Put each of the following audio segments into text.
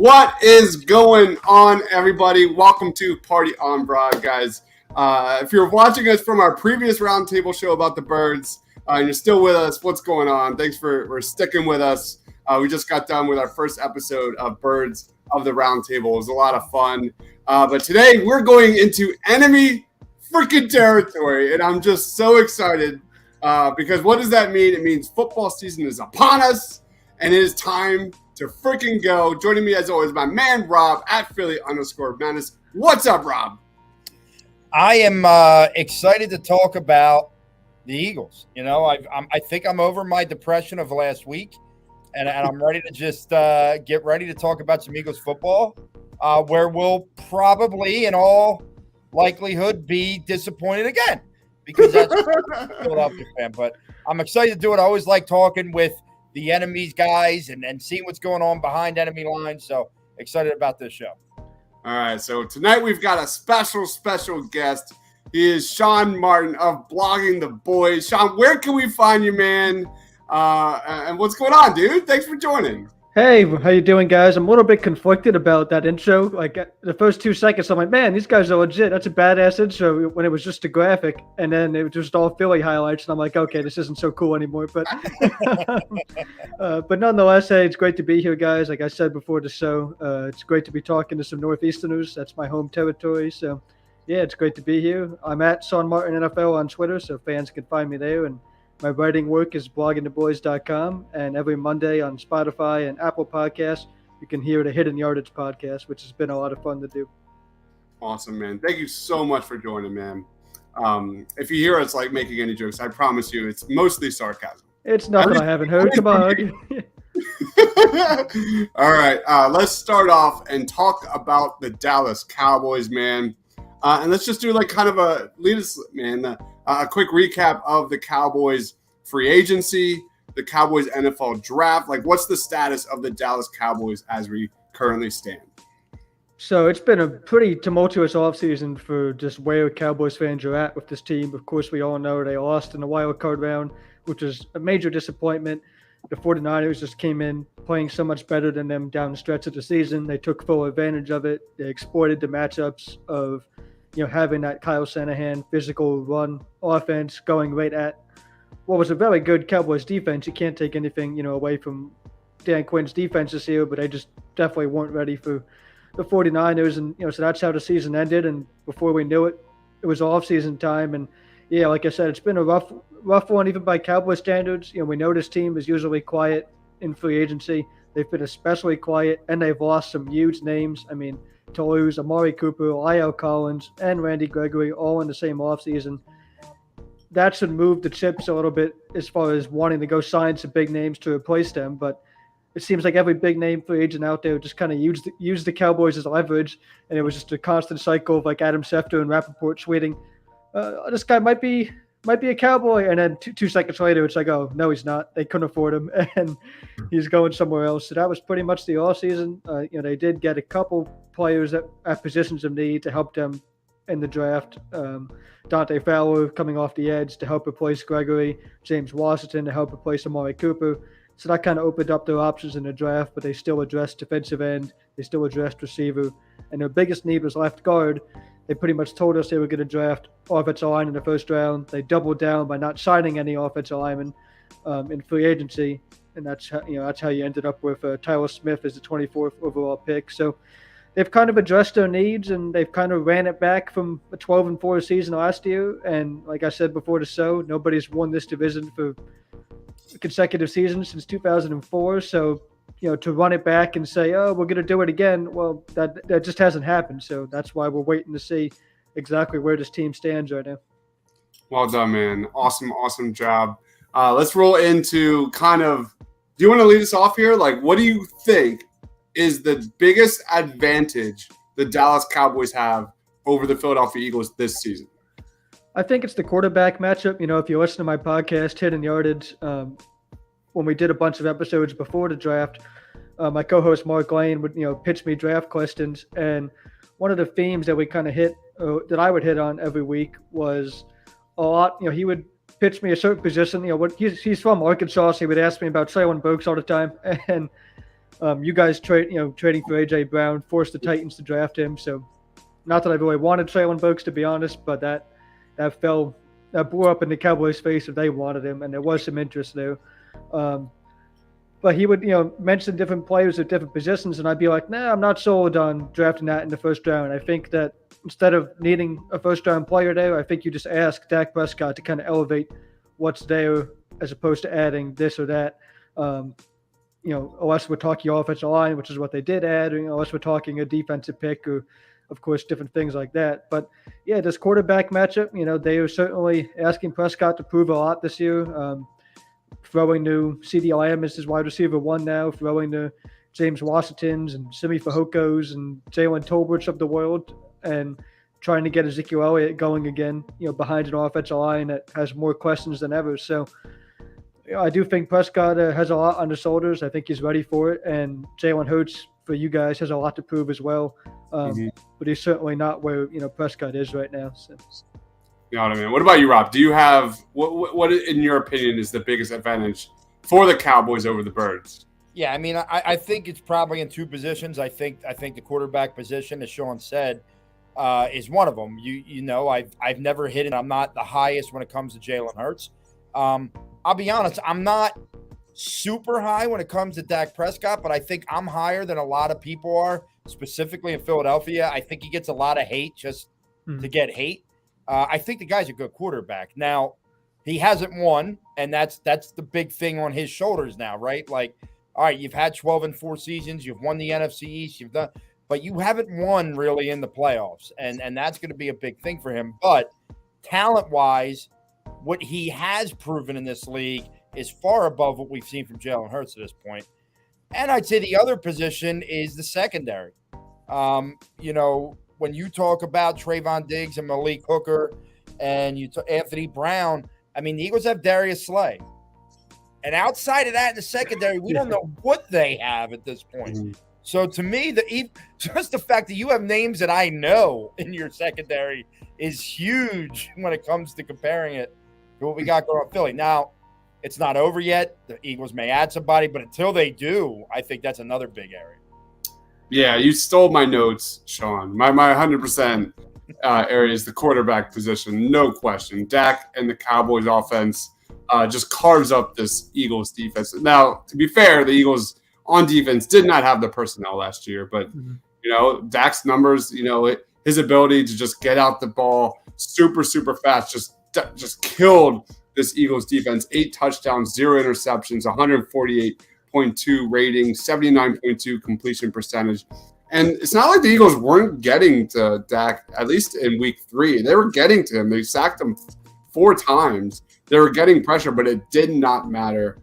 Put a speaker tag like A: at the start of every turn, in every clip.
A: What is going on, everybody? Welcome to Party on Broad, guys. If you're watching us from our previous roundtable show about the birds, and you're still with us, what's going on? Thanks for sticking with us. We just got done with our first episode of Birds of the Roundtable. It was a lot of fun. But today we're going into enemy freaking territory, and I'm just so excited because what does that mean? It means football season is upon us, and it is time to freaking go. Joining me as always, my man Rob at Philly_Madness. What's up, Rob?
B: I am excited to talk about the Eagles. You know, I think I'm over my depression of last week, and I'm ready to just get ready to talk about some Eagles football, where we'll probably, in all likelihood, be disappointed again because that's a Philadelphia fan. But I'm excited to do it. I always like talking with the enemy's guys and seeing what's going on behind enemy lines. So excited about this show.
A: All right, so tonight we've got a special guest. He is Zack Morton of Blogging the Boys. Sean, where can we find you, man? And what's going on, dude? Thanks for joining.
C: Hey, how you doing, guys? I'm a little bit conflicted about that intro. Like the first 2 seconds, I'm like, man, these guys are legit. That's a badass intro when it was just a graphic, and then it was just all Philly highlights, and I'm like, okay, this isn't so cool anymore. But but nonetheless, hey, it's great to be here, guys. Like I said before the show, it's great to be talking to some Northeasterners. That's my home territory. So yeah, it's great to be here. I'm at Zack Morton NFL on Twitter, so fans can find me there. And my writing work is bloggingtheboys.com, and every Monday on Spotify and Apple Podcasts, you can hear the Hidden Yardage podcast, which has been a lot of fun to do.
A: Awesome, man. Thank you so much for joining, man. If you hear us like making any jokes, I promise you it's mostly sarcasm.
C: It's nothing I haven't heard. Come on.
A: All right, let's start off and talk about the Dallas Cowboys, man. And let's just do like kind of a quick recap of the Cowboys free agency, the Cowboys NFL draft. Like, what's the status of the Dallas Cowboys as we currently stand?
C: So it's been a pretty tumultuous offseason for just where Cowboys fans are at with this team. Of course, we all know they lost in the wild card round, which was a major disappointment. The 49ers just came in playing so much better than them down the stretch of the season. They took full advantage of it. They exploited the matchups of having that Kyle Shanahan physical run offense going right at what was a very good Cowboys defense. You can't take anything, away from Dan Quinn's defense this year, but they just definitely weren't ready for the 49ers. And, so that's how the season ended. And before we knew it, it was off-season time. And, yeah, like I said, it's been a rough one, even by Cowboys standards. We know this team is usually quiet in free agency. They've been especially quiet, and they've lost some huge names. I mean, to lose Amari Cooper, Lyle Collins, and Randy Gregory all in the same offseason, that should move the chips a little bit as far as wanting to go sign some big names to replace them. But it seems like every big name free agent out there just kind of used the Cowboys as leverage, and it was just a constant cycle of like Adam Schefter and Rappaport tweeting, this guy might be a Cowboy, and then two seconds later it's like, oh no, he's not. They couldn't afford him, and he's going somewhere else. So that was pretty much the offseason. They did get a couple players at positions of need to help them in the draft. Dante Fowler coming off the edge to help replace Gregory, James Washington to help replace Amari Cooper. So that kind of opened up their options in the draft, but they still addressed defensive end, they still addressed receiver, and their biggest need was left guard. They pretty much told us they were going to draft offensive line in the first round. They doubled down by not signing any offensive linemen in free agency, and that's how you ended up with Tyler Smith as the 24th overall pick. So they've kind of addressed their needs, and they've kind of ran it back from a 12-4 season last year. And like I said before the show, nobody's won this division for consecutive seasons since 2004. So to run it back and say, oh, we're going to do it again, well, that just hasn't happened. So that's why we're waiting to see exactly where this team stands right now.
A: Well done, man. Awesome job. Let's roll into kind of, do you want to lead us off here? Like, what do you think is the biggest advantage the Dallas Cowboys have over the Philadelphia Eagles this season?
C: I think it's the quarterback matchup. If you listen to my podcast, Hidden Yardage, when we did a bunch of episodes before the draft, my co-host Mark Lane would, pitch me draft questions. And one of the themes that we kind of hit, that I would hit on every week was a lot, he would pitch me a certain position. He's from Arkansas, so he would ask me about Traylon Burks all the time. And You guys trading for AJ Brown forced the Titans to draft him. So, not that I really wanted Traylon Burks, to be honest, but that blew up in the Cowboys' face if they wanted him, and there was some interest there. But he would, mention different players at different positions, and I'd be like, nah, I'm not sold on drafting that in the first round. I think that instead of needing a first-round player there, I think you just ask Dak Prescott to kind of elevate what's there as opposed to adding this or that. Unless we're talking offensive line, which is what they did add, or, unless we're talking a defensive pick or, of course, different things like that. But, yeah, this quarterback matchup, they are certainly asking Prescott to prove a lot this year. Throwing to CeeDee Lamb as his wide receiver 1 now, throwing to James Washingtons and Simi Fehokos and Jalen Tolberts of the world, and trying to get Ezekiel Elliott going again, behind an offensive line that has more questions than ever. So I do think Prescott has a lot on his shoulders. I think he's ready for it. And Jalen Hurts, for you guys, has a lot to prove as well. But he's certainly not where, Prescott is right now. So.
A: You know what I mean? What about you, Rob? Do you have what in your opinion is the biggest advantage for the Cowboys over the Birds?
B: Yeah, I mean, I think it's probably in 2 positions. I think the quarterback position, as Sean said, is one of them. I've never hit it. I'm not the highest when it comes to Jalen Hurts. I'll be honest, I'm not super high when it comes to Dak Prescott, but I think I'm higher than a lot of people are, specifically in Philadelphia. I think he gets a lot of hate just to get hate. I think the guy's a good quarterback. Now, he hasn't won, and that's the big thing on his shoulders now, right? Like, all right, you've had 12-4 seasons, you've won the NFC East, but you haven't won really in the playoffs, and that's going to be a big thing for him. But talent-wise, what he has proven in this league is far above what we've seen from Jalen Hurts at this point. And I'd say the other position is the secondary. When you talk about Trayvon Diggs and Malik Hooker and Anthony Brown, I mean, the Eagles have Darius Slay. And outside of that in the secondary, we don't know what they have at this point. So to me, just the fact that you have names that I know in your secondary is huge when it comes to comparing it to what we got going on Philly. Now, it's not over yet. The Eagles may add somebody, but until they do, I think that's another big area.
A: Yeah, you stole my notes, Sean. My 100% area is the quarterback position, no question. Dak and the Cowboys offense just carves up this Eagles defense. Now, to be fair, the Eagles on defense did not have the personnel last year, but Dak's numbers, his ability to just get out the ball super, super fast, just killed this Eagles defense. 8 touchdowns, 0 interceptions, 148.2 rating, 79.2 completion percentage. And it's not like the Eagles weren't getting to Dak, at least in week 3. They were getting to him. They sacked him 4 times. They were getting pressure, but it did not matter.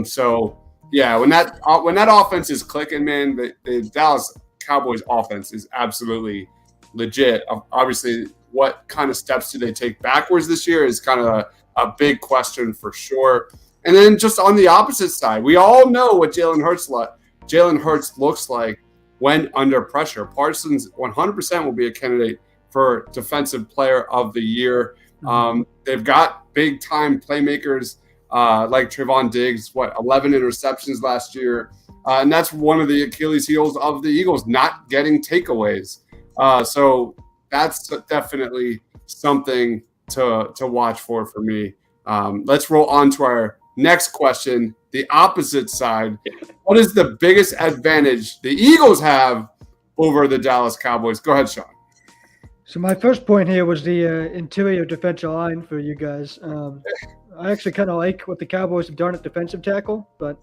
A: So, yeah, when that offense is clicking, man, the Dallas Cowboys offense is absolutely legit. Obviously, what kind of steps do they take backwards this year is kind of a big question for sure. And then just on the opposite side, we all know what Jalen Hurts looks like when under pressure. Parsons 100% will be a candidate for Defensive Player of the Year. They've got big-time playmakers like Trayvon Diggs, 11 interceptions last year. And that's one of the Achilles heels of the Eagles, not getting takeaways. So that's definitely something to watch for me. Let's roll on to our next question, the opposite side. What is the biggest advantage the Eagles have over the Dallas Cowboys? Go ahead, Sean.
C: So my first point here was the interior defensive line for you guys. I actually kind of like what the Cowboys have done at defensive tackle, but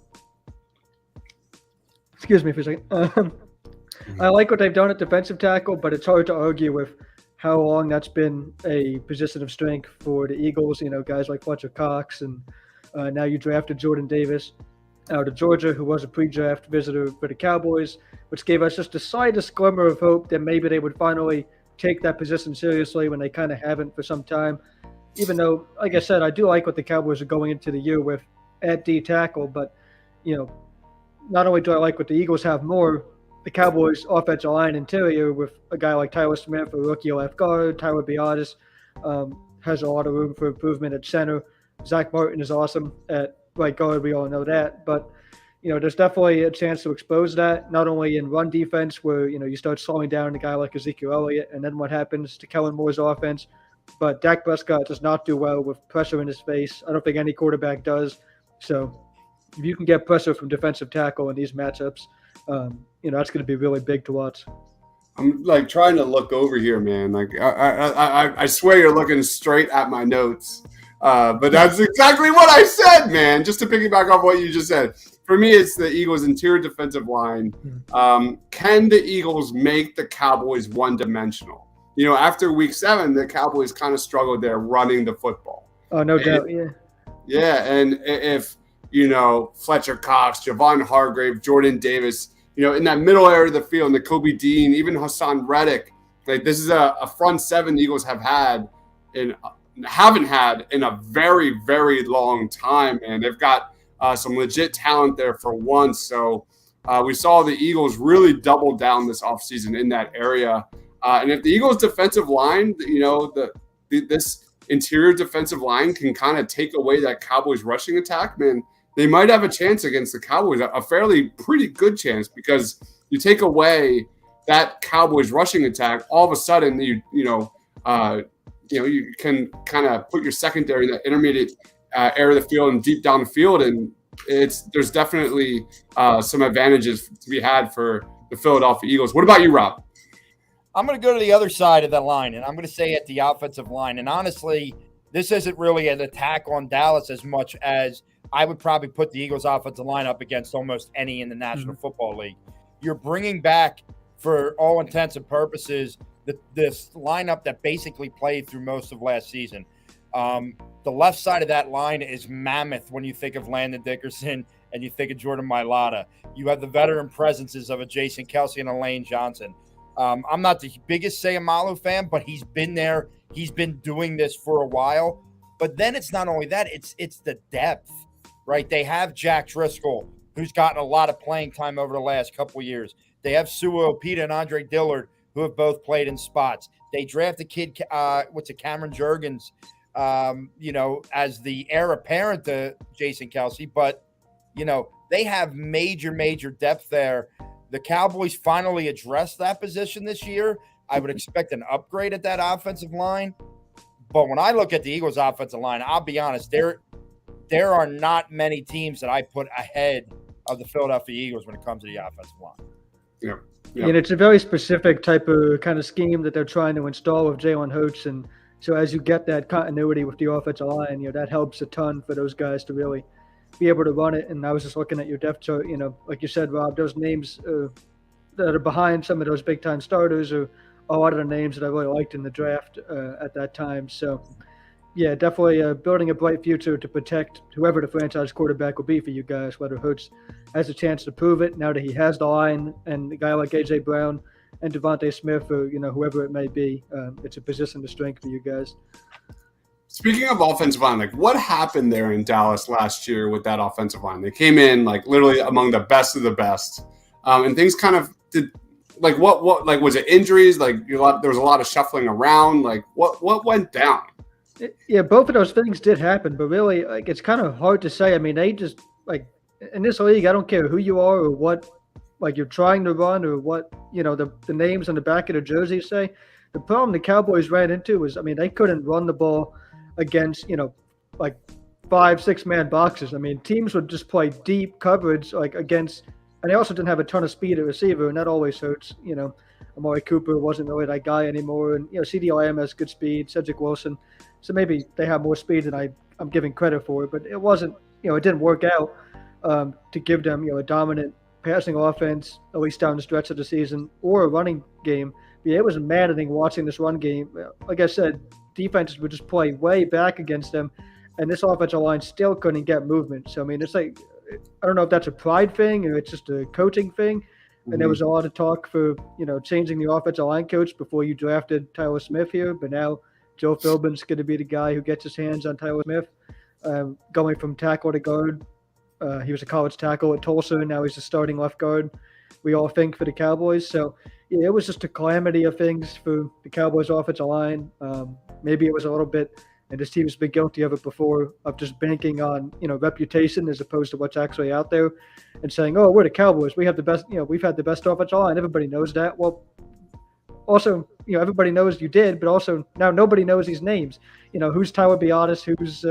C: excuse me for a second. I like what they've done at defensive tackle, but it's hard to argue with how long that's been a position of strength for the Eagles. Guys like Fletcher Cox, and now you drafted Jordan Davis out of Georgia, who was a pre-draft visitor for the Cowboys, which gave us just the slightest glimmer of hope that maybe they would finally take that position seriously when they kind of haven't for some time. Even though, like I said, I do like what the Cowboys are going into the year with at D tackle, but not only do I like what the Eagles have more, the Cowboys' offensive line interior with a guy like Tyler Smith, a rookie left guard, Tyler Biadasz has a lot of room for improvement at center. Zack Morton is awesome at right guard. We all know that. But, there's definitely a chance to expose that, not only in run defense where, you start slowing down a guy like Ezekiel Elliott, and then what happens to Kellen Moore's offense. But Dak Prescott does not do well with pressure in his face. I don't think any quarterback does. So if you can get pressure from defensive tackle in these matchups, that's going to be really big to watch.
A: I'm like trying to look over here, man. Like I swear you're looking straight at my notes. But that's exactly what I said, man. Just to piggyback off what you just said. For me, it's the Eagles' interior defensive line. Can the Eagles make the Cowboys one-dimensional? After week 7, the Cowboys kind of struggled there running the football.
C: Oh, no doubt, yeah.
A: Yeah, and if, Fletcher Cox, Javon Hargrave, Jordan Davis, in that middle area of the field, Nakobe Dean, even Hassan Reddick, like this is a front 7 the Eagles haven't had in a very, very long time, and they've got some legit talent there for once. So we saw the Eagles really double down this offseason in that area. And if the Eagles' defensive line, this interior defensive line can kind of take away that Cowboys rushing attack, man, they might have a chance against the Cowboys, a fairly pretty good chance, because you take away that Cowboys rushing attack, all of a sudden you can kind of put your secondary in that intermediate area of the field and deep down the field, and there's definitely some advantages to be had for the Philadelphia Eagles. What about you, Rob?
B: I'm going to go to the other side of the line, and I'm going to say at the offensive line. And honestly, this isn't really an attack on Dallas as much as I would probably put the Eagles' offensive line up against almost any in the National Football League. You're bringing back, for all intents and purposes, this lineup that basically played through most of last season. The left side of that line is mammoth when you think of Landon Dickerson and you think of Jordan Mailata. You have the veteran presences of a Jason Kelce and a Lane Johnson. I'm not the biggest Sayamalu fan, but he's been there. He's been doing this for a while. But then it's not only that, it's the depth, right? They have Jack Driscoll, who's gotten a lot of playing time over the last couple of years. They have Sua Opeta and Andre Dillard, who have both played in spots. They draft a kid, Cameron Jurgens, as the heir apparent to Jason Kelce. But, they have major, major depth there. The Cowboys finally addressed that position this year. I would expect an upgrade at that offensive line. But when I look at the Eagles' offensive line, I'll be honest, there are not many teams that I put ahead of the Philadelphia Eagles when it comes to the offensive line.
A: Yeah.
C: And it's a very specific type of kind of scheme that they're trying to install with Jalen Hurts. And so as you get that continuity with the offensive line, that helps a ton for those guys to really be able to run it. And I was just looking at your depth chart, like you said, Rob, those names that are behind some of those big-time starters are a lot of the names that I really liked in the draft at that time. So, yeah, definitely building a bright future to protect whoever the franchise quarterback will be for you guys, whether Hurts has a chance to prove it now that he has the line, and a guy like A.J. Brown and Devontae Smith or, whoever it may be. It's a position of strength for you guys.
A: Speaking of offensive line, like what happened there in Dallas last year with that offensive line? They came in like literally among the best of the best, and things kind of did. Like what was it? Injuries? Like there was a lot of shuffling around. Like what went down?
C: Yeah, both of those things did happen, but really, like it's kind of hard to say. I mean, they just like in this league, I don't care who you are or what, like you're trying to run or what the names on the back of the jersey say. The problem the Cowboys ran into was, I mean, they couldn't run the ball against, like 5-6 man boxes. I mean, teams would just play deep coverage like against, and they also didn't have a ton of speed at receiver, and that always hurts. Amari Cooper wasn't really that guy anymore, and CeeDee Lamb has good speed, Cedric Wilson, so maybe they have more speed than I'm giving credit for, but it wasn't, it didn't work out to give them, a dominant passing offense, at least down the stretch of the season, or a running game. But it was maddening watching this run game. Like I said, defenses would just play way back against them, and this offensive line still couldn't get movement. So, I mean, it's like, I don't know if that's a pride thing or it's just a coaching thing. And there was a lot of talk for, changing the offensive line coach before you drafted Tyler Smith here. But now Joe Philbin's going to be the guy who gets his hands on Tyler Smith, going from tackle to guard. He was a college tackle at Tulsa, and now he's a starting left guard, we all think, for the Cowboys. So, yeah, it was just a calamity of things for the Cowboys offensive line. Maybe it was a little bit And this team's been guilty of it before, of just banking on, reputation as opposed to what's actually out there, and saying, "Oh, we're the Cowboys. We have the best. We've had the best offensive line. Everybody knows that." Well, also, everybody knows you did, but also now nobody knows these names. Who's Tyler Biotis? Who's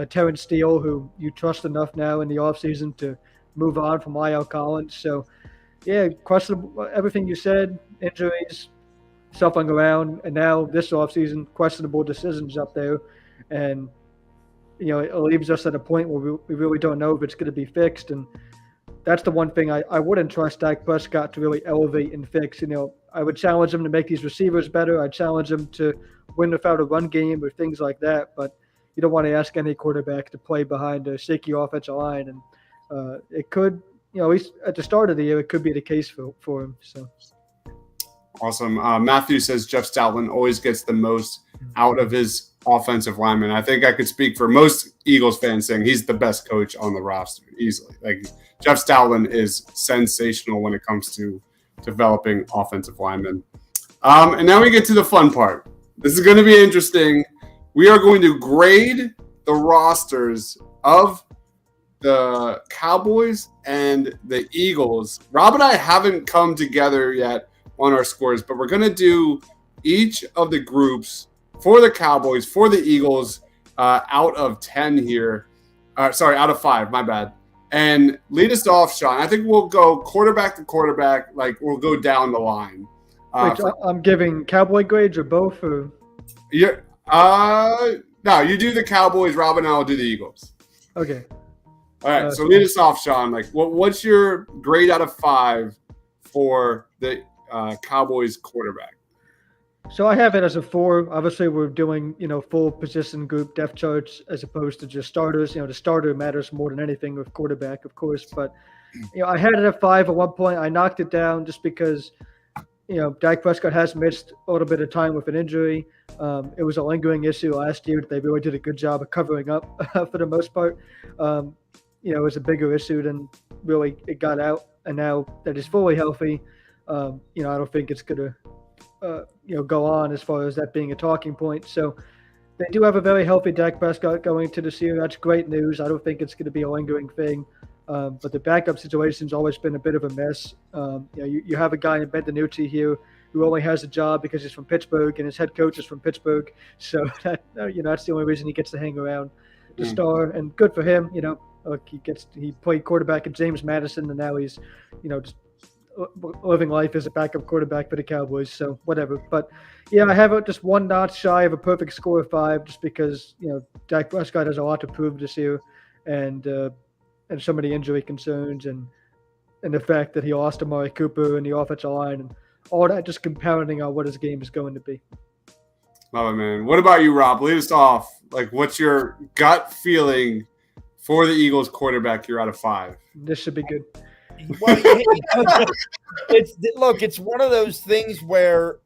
C: Terrence Steele, who you trust enough now in the offseason to move on from Lyle Collins. So, yeah, questionable. Everything you said, injuries, shuffling around, and now this offseason, questionable decisions up there. And, it leaves us at a point where we really don't know if it's going to be fixed. And that's the one thing I wouldn't trust Dak Prescott to really elevate and fix. I would challenge him to make these receivers better. I'd challenge him to win without a run game or things like that. But you don't want to ask any quarterback to play behind a shaky offensive line. And it could, at least at the start of the year, it could be the case for him. So.
A: Awesome. Matthew says Jeff Stoutland always gets the most out of his offensive lineman. I think I could speak for most Eagles fans saying he's the best coach on the roster easily. Like Jeff Stoutland is sensational when it comes to developing offensive linemen. And now we get to the fun part. This is going to be interesting. We are going to grade the rosters of the Cowboys and the Eagles. Rob and I haven't come together yet on our scores, but we're going to do each of the groups for the Cowboys, for the Eagles, out of 10 here. Out of 5, my bad. And lead us off, Sean. I think we'll go quarterback to quarterback, like we'll go down the line.
C: Wait, I'm giving Cowboy grades or both? Or?
A: Yeah. No, you do the Cowboys, Rob, and I will do the Eagles.
C: Okay.
A: All right, so lead us off, Sean. Like, what's your grade out of 5 for the Cowboys quarterback?
C: So I have it as a 4. Obviously, we're doing, full position group depth charts as opposed to just starters. The starter matters more than anything with quarterback, of course. But, I had it at 5 at one point. I knocked it down just because, Dak Prescott has missed a little bit of time with an injury. It was a lingering issue last year that they really did a good job of covering up for the most part. It was a bigger issue than really it got out. And now that he's fully healthy, I don't think it's going to, go on as far as that being a talking point. So they do have a very healthy Dak Prescott going into this year. That's great news. I don't think it's going to be a lingering thing. But the backup situation's always been a bit of a mess. You have a guy in Ben DiNucci here who only has a job because he's from Pittsburgh and his head coach is from Pittsburgh. So that's the only reason he gets to hang around the star. And good for him. He played quarterback at James Madison, and now he's just living life as a backup quarterback for the Cowboys. So whatever. But I have it just one notch shy of a perfect score of 5, just because Dak Prescott has a lot to prove this year, and some of the injury concerns and the fact that he lost Amari Cooper and the offensive line and all that, just compounding on what his game is going to be.
A: Love it, man. What about you, Rob? Lead us off. Like, what's your gut feeling for the Eagles quarterback here out of 5?
C: This should be good.
B: Well, it's one of those things where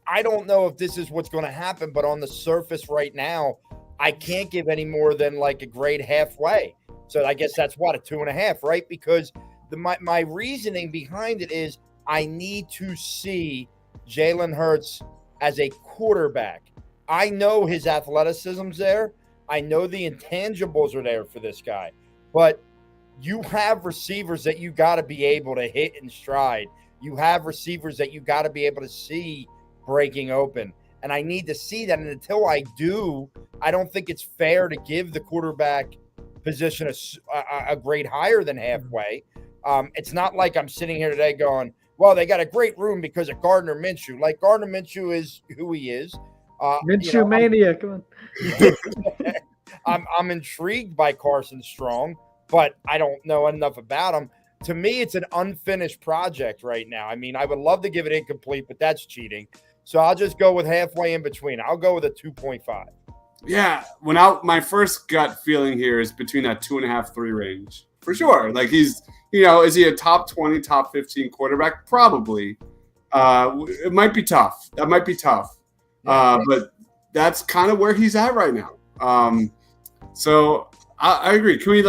B: I don't know if this is what's going to happen, but on the surface right now, I can't give any more than like a grade halfway. So I guess that's what, a 2.5, right? Because my reasoning behind it is I need to see Jalen Hurts as a quarterback. I know his athleticism's there. I know the intangibles are there for this guy, but you have receivers that you got to be able to hit in stride. You have receivers that you got to be able to see breaking open. And I need to see that. And until I do, I don't think it's fair to give the quarterback position a grade higher than halfway. It's not like I'm sitting here today going, well, they got a great room because of Gardner Minshew. Like, Gardner Minshew is who he is.
C: Minshew mania, come
B: on. I'm intrigued by Carson Strong, but I don't know enough about him. To me, it's an unfinished project right now. I mean, I would love to give it incomplete, but that's cheating. So I'll just go with halfway in between. I'll go with a 2.5.
A: Yeah, my first gut feeling here is between that 2.5, 3 range. For sure. Like, he's, is he a top 20, top 15 quarterback? Probably. It might be tough. That might be tough. But that's kind of where he's at right now. So I agree. Can we do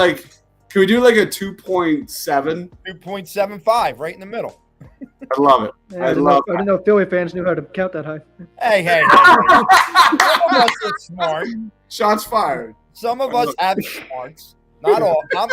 A: like a 2.7?
B: 2.75, right in the middle.
A: I love it.
C: Yeah, I didn't know Philly fans knew how to count that high.
B: Hey. Some of us are smart.
A: Shots fired.
B: Some of us have smarts. Not all. Not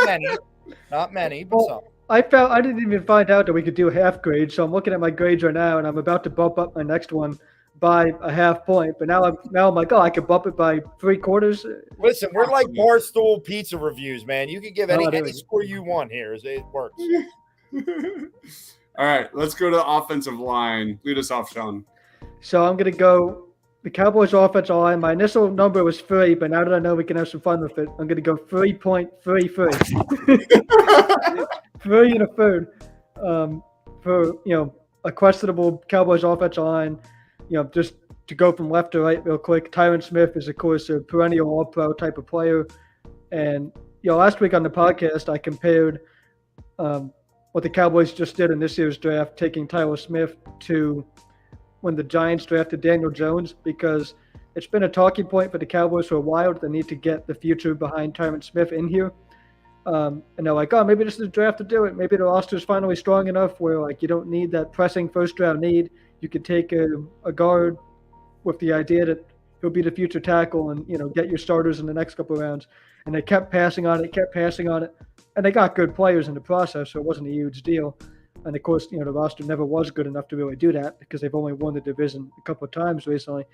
B: many, but some.
C: I didn't even find out that we could do half grades, so I'm looking at my grades right now, and I'm about to bump up my next one by a half point. But now I'm like, I could bump it by 3/4.
B: Listen, we're like Barstool pizza reviews, man. You can give any
C: dude.
B: score you want here. It works.
A: All right, let's go to the offensive line. Lead us off, Sean.
C: So I'm going to go the Cowboys offensive line. My initial number was 3, but now that I know we can have some fun with it, I'm going to go 3.33. 3 and a third for, a questionable Cowboys offensive line. Just to go from left to right real quick, Tyron Smith is, of course, a perennial all-pro type of player. And, last week on the podcast, I compared what the Cowboys just did in this year's draft, taking Tyler Smith to when the Giants drafted Daniel Jones, because it's been a talking point for the Cowboys for a while that they need to get the future behind Tyron Smith in here. And they're like, maybe this is the draft to do it. Maybe the roster is finally strong enough where you don't need that pressing first-round need. You could take a guard with the idea that he'll be the future tackle and, get your starters in the next couple of rounds. And they kept passing on it, and they got good players in the process, so it wasn't a huge deal. And, of course, the roster never was good enough to really do that because they've only won the division a couple of times recently.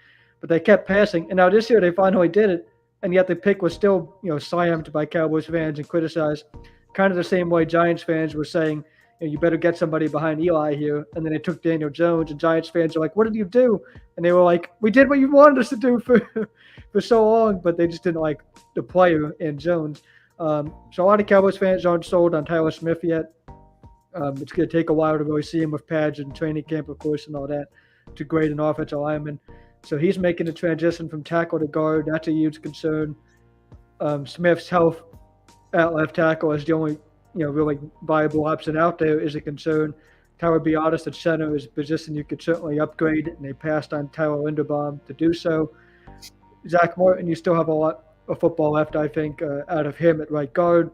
C: But they kept passing, and now this year they finally did it, and yet the pick was still, slammed by Cowboys fans and criticized, kind of the same way Giants fans were saying, you better get somebody behind Eli here. And then they took Daniel Jones, and Giants fans are like, what did you do? And they were like, we did what you wanted us to do for so long, but they just didn't like the player in Jones. So a lot of Cowboys fans aren't sold on Tyler Smith yet. It's going to take a while to really see him with pads and training camp, of course, and all that to grade an offensive lineman. So he's making the transition from tackle to guard. That's a huge concern. Smith's health at left tackle is the only really viable option out there is a concern. Tyler Biotis at center is a position you could certainly upgrade, and they passed on Tyler Linderbaum to do so. Zack Morton, you still have a lot of football left, I think, out of him at right guard.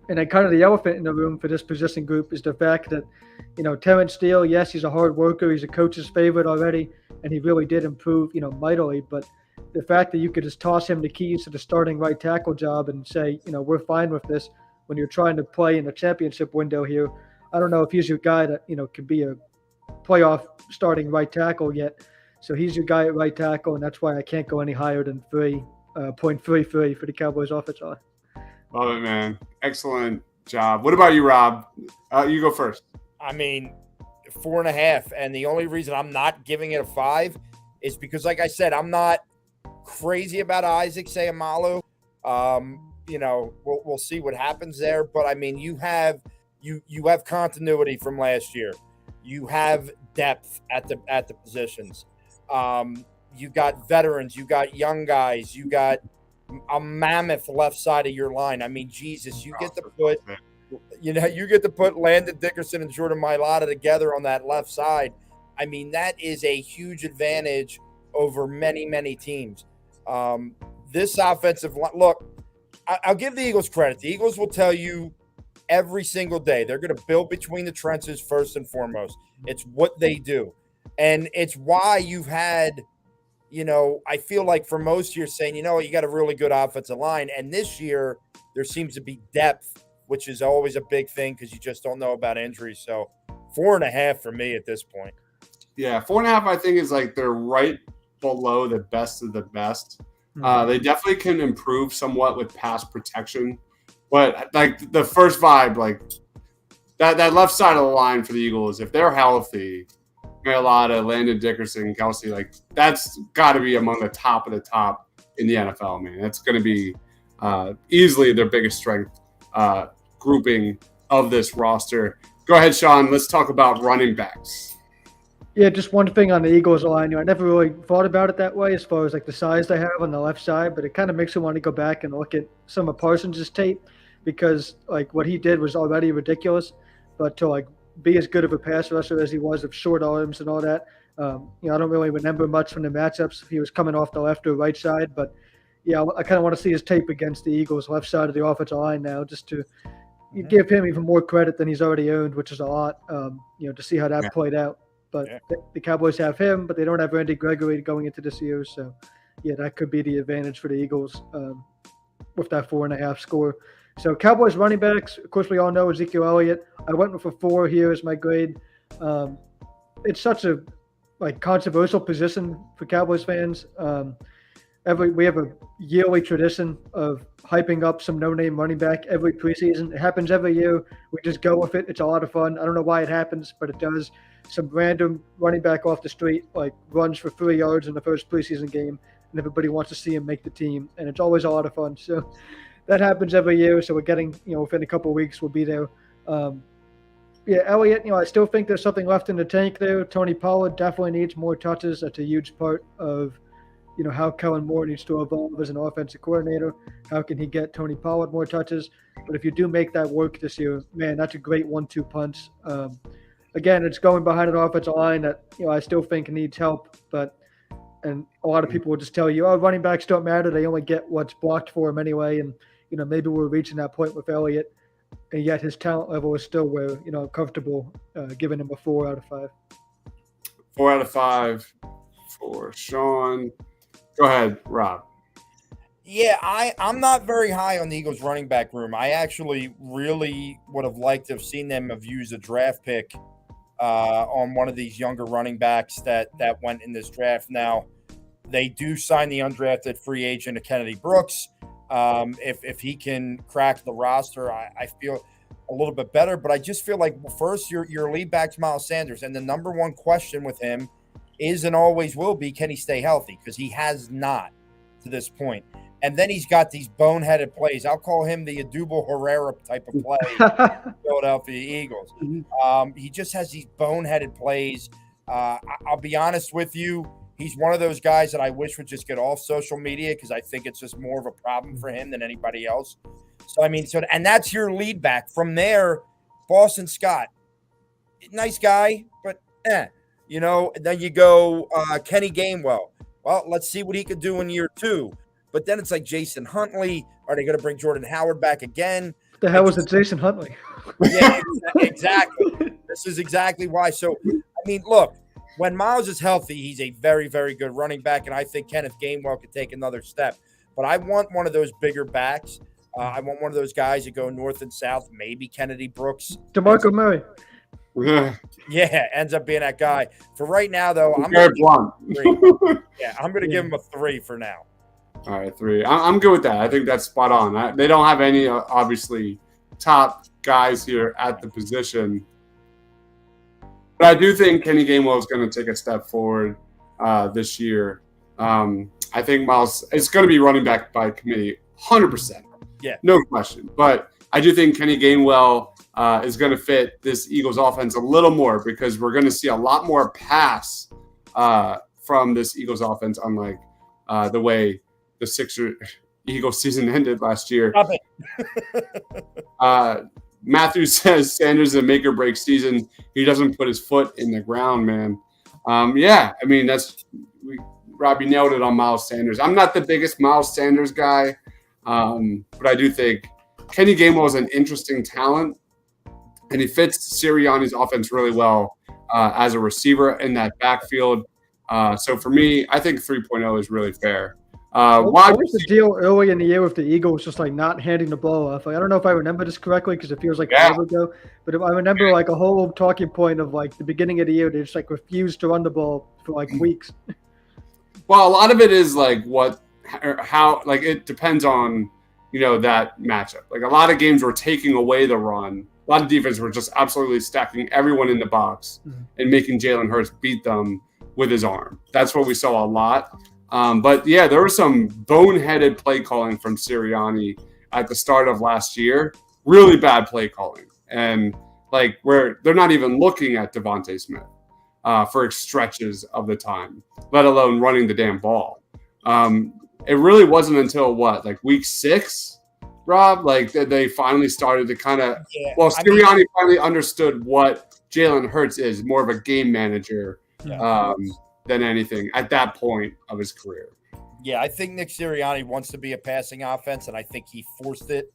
C: And then kind of the elephant in the room for this position group is the fact that, Terrence Steele, yes, he's a hard worker. He's a coach's favorite already, and he really did improve, mightily. But the fact that you could just toss him the keys to the starting right tackle job and say, we're fine with this when you're trying to play in the championship window here, I don't know if he's your guy that, could be a playoff starting right tackle yet. So he's your guy at right tackle, and that's why I can't go any higher than 3.33 for the Cowboys offensive line.
A: Love it, man. Excellent job. What about you, Rob? You go first.
B: 4.5. And the only reason I'm not giving it a 5 is because, like I said, I'm not crazy about Isaac Seumalo. We'll see what happens there. But you have continuity from last year. You have depth at the positions. You got veterans. You got young guys. You got a mammoth left side of your line. Jesus, you get to put Landon Dickerson and Jordan Mailata together on that left side. That is a huge advantage over many, many teams. This offensive line, look, I'll give the Eagles credit. The Eagles will tell you every single day they're going to build between the trenches first and foremost. It's what they do. And it's why you've had, I feel like for most years saying, you got a really good offensive line. And this year there seems to be depth, which is always a big thing because you just don't know about injuries. So 4.5 for me at this point.
A: Yeah, 4.5 I think is they're right below the best of the best. They definitely can improve somewhat with pass protection. But the first vibe, that left side of the line for the Eagles, if they're healthy, Mailata, Landon Dickerson, Kelsey, that's got to be among the top of the top in the NFL, man. That's going to be easily their biggest strength grouping of this roster. Go ahead, Sean. Let's talk about running backs.
C: Yeah, just one thing on the Eagles line. I never really thought about it that way as far as the size they have on the left side, but it kind of makes me want to go back and look at some of Parsons' tape because what he did was already ridiculous, but to be as good of a pass rusher as he was with short arms and all that, I don't really remember much from the matchups. He was coming off the left or right side, but yeah, I kind of want to see his tape against the Eagles' left side of the offensive line now just to you give him even more credit than he's already earned, which is a lot, to see how that played out. But the Cowboys have him, but they don't have Randy Gregory going into this year. So, that could be the advantage for the Eagles with that 4.5 score. So Cowboys running backs, of course, we all know Ezekiel Elliott. I went with a 4 here as my grade. It's such a controversial position for Cowboys fans. We have a yearly tradition of hyping up some no-name running back every preseason. It happens every year. We just go with it. It's a lot of fun. I don't know why it happens, but it does. Some random running back off the street runs for 3 yards in the first preseason game, and everybody wants to see him make the team, and it's always a lot of fun. So that happens every year. So we're getting, within a couple of weeks, we'll be there. Elliott, I still think there's something left in the tank there. Tony Pollard definitely needs more touches. That's a huge part of, how Kellen Moore needs to evolve as an offensive coordinator. How can he get Tony Pollard more touches? But if you do make that work this year, man, that's a great 1-2 punch. Again, it's going behind an offensive line that, I still think needs help. And a lot of people will just tell you, running backs don't matter. They only get what's blocked for them anyway. And, maybe we're reaching that point with Elliott. And yet his talent level is still where, I'm comfortable giving him a 4 out of 5.
A: 4 out of 5 for Sean. Go ahead, Rob.
B: Yeah, I'm not very high on the Eagles running back room. I actually really would have liked to have seen them have used a draft pick on one of these younger running backs that went in this draft. Now, they do sign the undrafted free agent Kennedy Brooks. If he can crack the roster, I feel a little bit better. But I just feel like, first, your lead back's Miles Sanders. And the number one question with him is and always will be, can he stay healthy? Because he has not to this point. And then he's got these boneheaded plays. I'll call him the Adubel Herrera type of play for Philadelphia Eagles. He just has these boneheaded plays. I'll be honest with you. He's one of those guys that I wish would just get off social media because I think it's just more of a problem for him than anybody else. And that's your lead back. From there, Boston Scott, nice guy, but then you go Kenny Gainwell. Well, let's see what he could do in year 2. But then it's like Jason Huntley. Are they going to bring Jordan Howard back again?
C: The hell was it, Jason Huntley?
B: Yeah, exactly. This is exactly why. So, look, when Miles is healthy, he's a very, very good running back, and I think Kenneth Gainwell could take another step. But I want one of those bigger backs. I want one of those guys that go north and south, maybe Kennedy Brooks.
C: DeMarco Murray.
B: Yeah, ends up being that guy. For right now, though, I'm
A: very blunt.
B: I'm going to give him a 3 for now.
A: All right, 3. I'm good with that. I think that's spot on. They don't have any, obviously, top guys here at the position. But I do think Kenny Gainwell is going to take a step forward this year. I think Miles is going to be running back by committee, 100%.
B: Yeah. No
A: question. But I do think Kenny Gainwell is going to fit this Eagles offense a little more because we're going to see a lot more pass from this Eagles offense, unlike the way the Eagles season ended last year.
B: Stop it.
A: Matthew says Sanders is a make or break season. He doesn't put his foot in the ground, man. Robbie nailed it on Miles Sanders. I'm not the biggest Miles Sanders guy, but I do think Kenny Gainwell is an interesting talent, and he fits Sirianni's offense really well as a receiver in that backfield. So for me, I think 3.0 is really fair.
C: What was the deal early in the year with the Eagles just not handing the ball off? I don't know if I remember this correctly because it feels like forever ago, but I remember a whole talking point of the beginning of the year. They just refused to run the ball for weeks.
A: Well, a lot of it is it depends on, that matchup. A lot of games were taking away the run. A lot of defense were just absolutely stacking everyone in the box and making Jalen Hurts beat them with his arm. That's what we saw a lot. But yeah, there was some boneheaded play calling from Sirianni at the start of last year. Really bad play calling. And where they're not even looking at Devontae Smith for stretches of the time, let alone running the damn ball. It really wasn't until week 6, Rob, that they finally started to kind of, Sirianni finally understood what Jalen Hurts is, more of a game manager. Than anything at that point of his career.
B: Yeah, I think Nick Sirianni wants to be a passing offense, and I think he forced it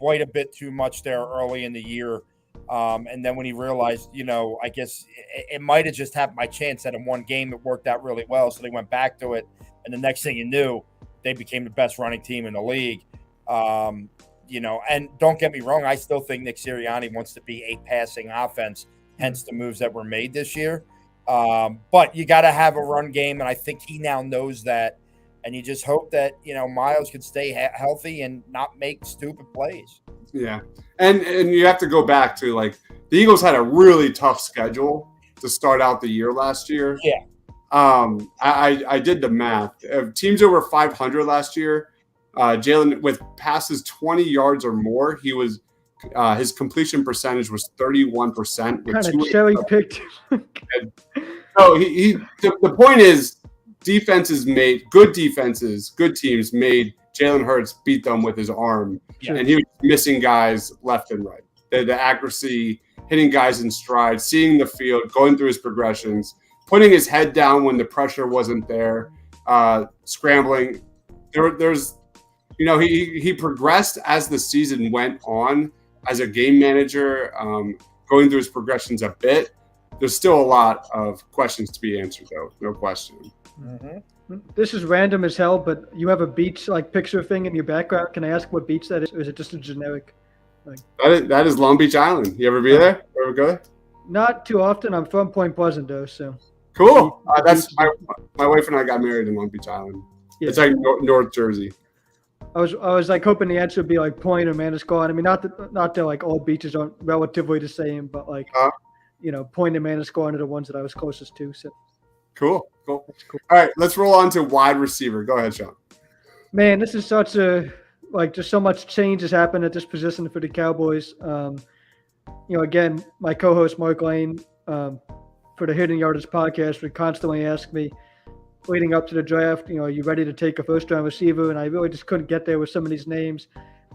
B: quite a bit too much there early in the year. And then when he realized, I guess it might have just happened by chance that in one game it worked out really well. So they went back to it. And the next thing you knew, they became the best running team in the league. And don't get me wrong, I still think Nick Sirianni wants to be a passing offense, hence the moves that were made this year. But you got to have a run game, and I think he now knows that. And you just hope that, Miles can stay healthy and not make stupid plays.
A: Yeah. And you have to go back to, like, the Eagles had a really tough schedule to start out the year last year.
B: Yeah.
A: I did the math. Teams over 500 last year, Jalen, with passes 20 yards or more, he was his completion percentage was 31%.
C: Kind of cherry picked.
A: So the point is, good teams made Jalen Hurts beat them with his arm, and he was missing guys left and right. The accuracy, hitting guys in stride, seeing the field, going through his progressions, putting his head down when the pressure wasn't there, scrambling. He progressed as the season went on as a game manager, going through his progressions a bit. There's still a lot of questions to be answered, though, no question.
C: Mm-hmm. This is random as hell, but you have a beach picture thing in your background. Can I ask what beach that is, or is it just a generic?
A: That is Long Beach Island. You ever be there? Ever go there?
C: Not too often. I'm from Point Pleasant, though, so.
A: Cool. That's my wife and I got married in Long Beach Island. Yeah. It's like North Jersey.
C: I was hoping the answer would be Point or Manasquan. I mean, not that all beaches aren't relatively the same, but Point and Manasquan are the ones that I was closest to. So.
A: Cool. All right, let's roll on to wide receiver. Go ahead, Sean.
C: Man, this is such just so much change has happened at this position for the Cowboys. Again, my co-host Mark Lane for the Hidden Yardage podcast would constantly ask me, leading up to the draft, are you ready to take a first-round receiver? And I really just couldn't get there with some of these names.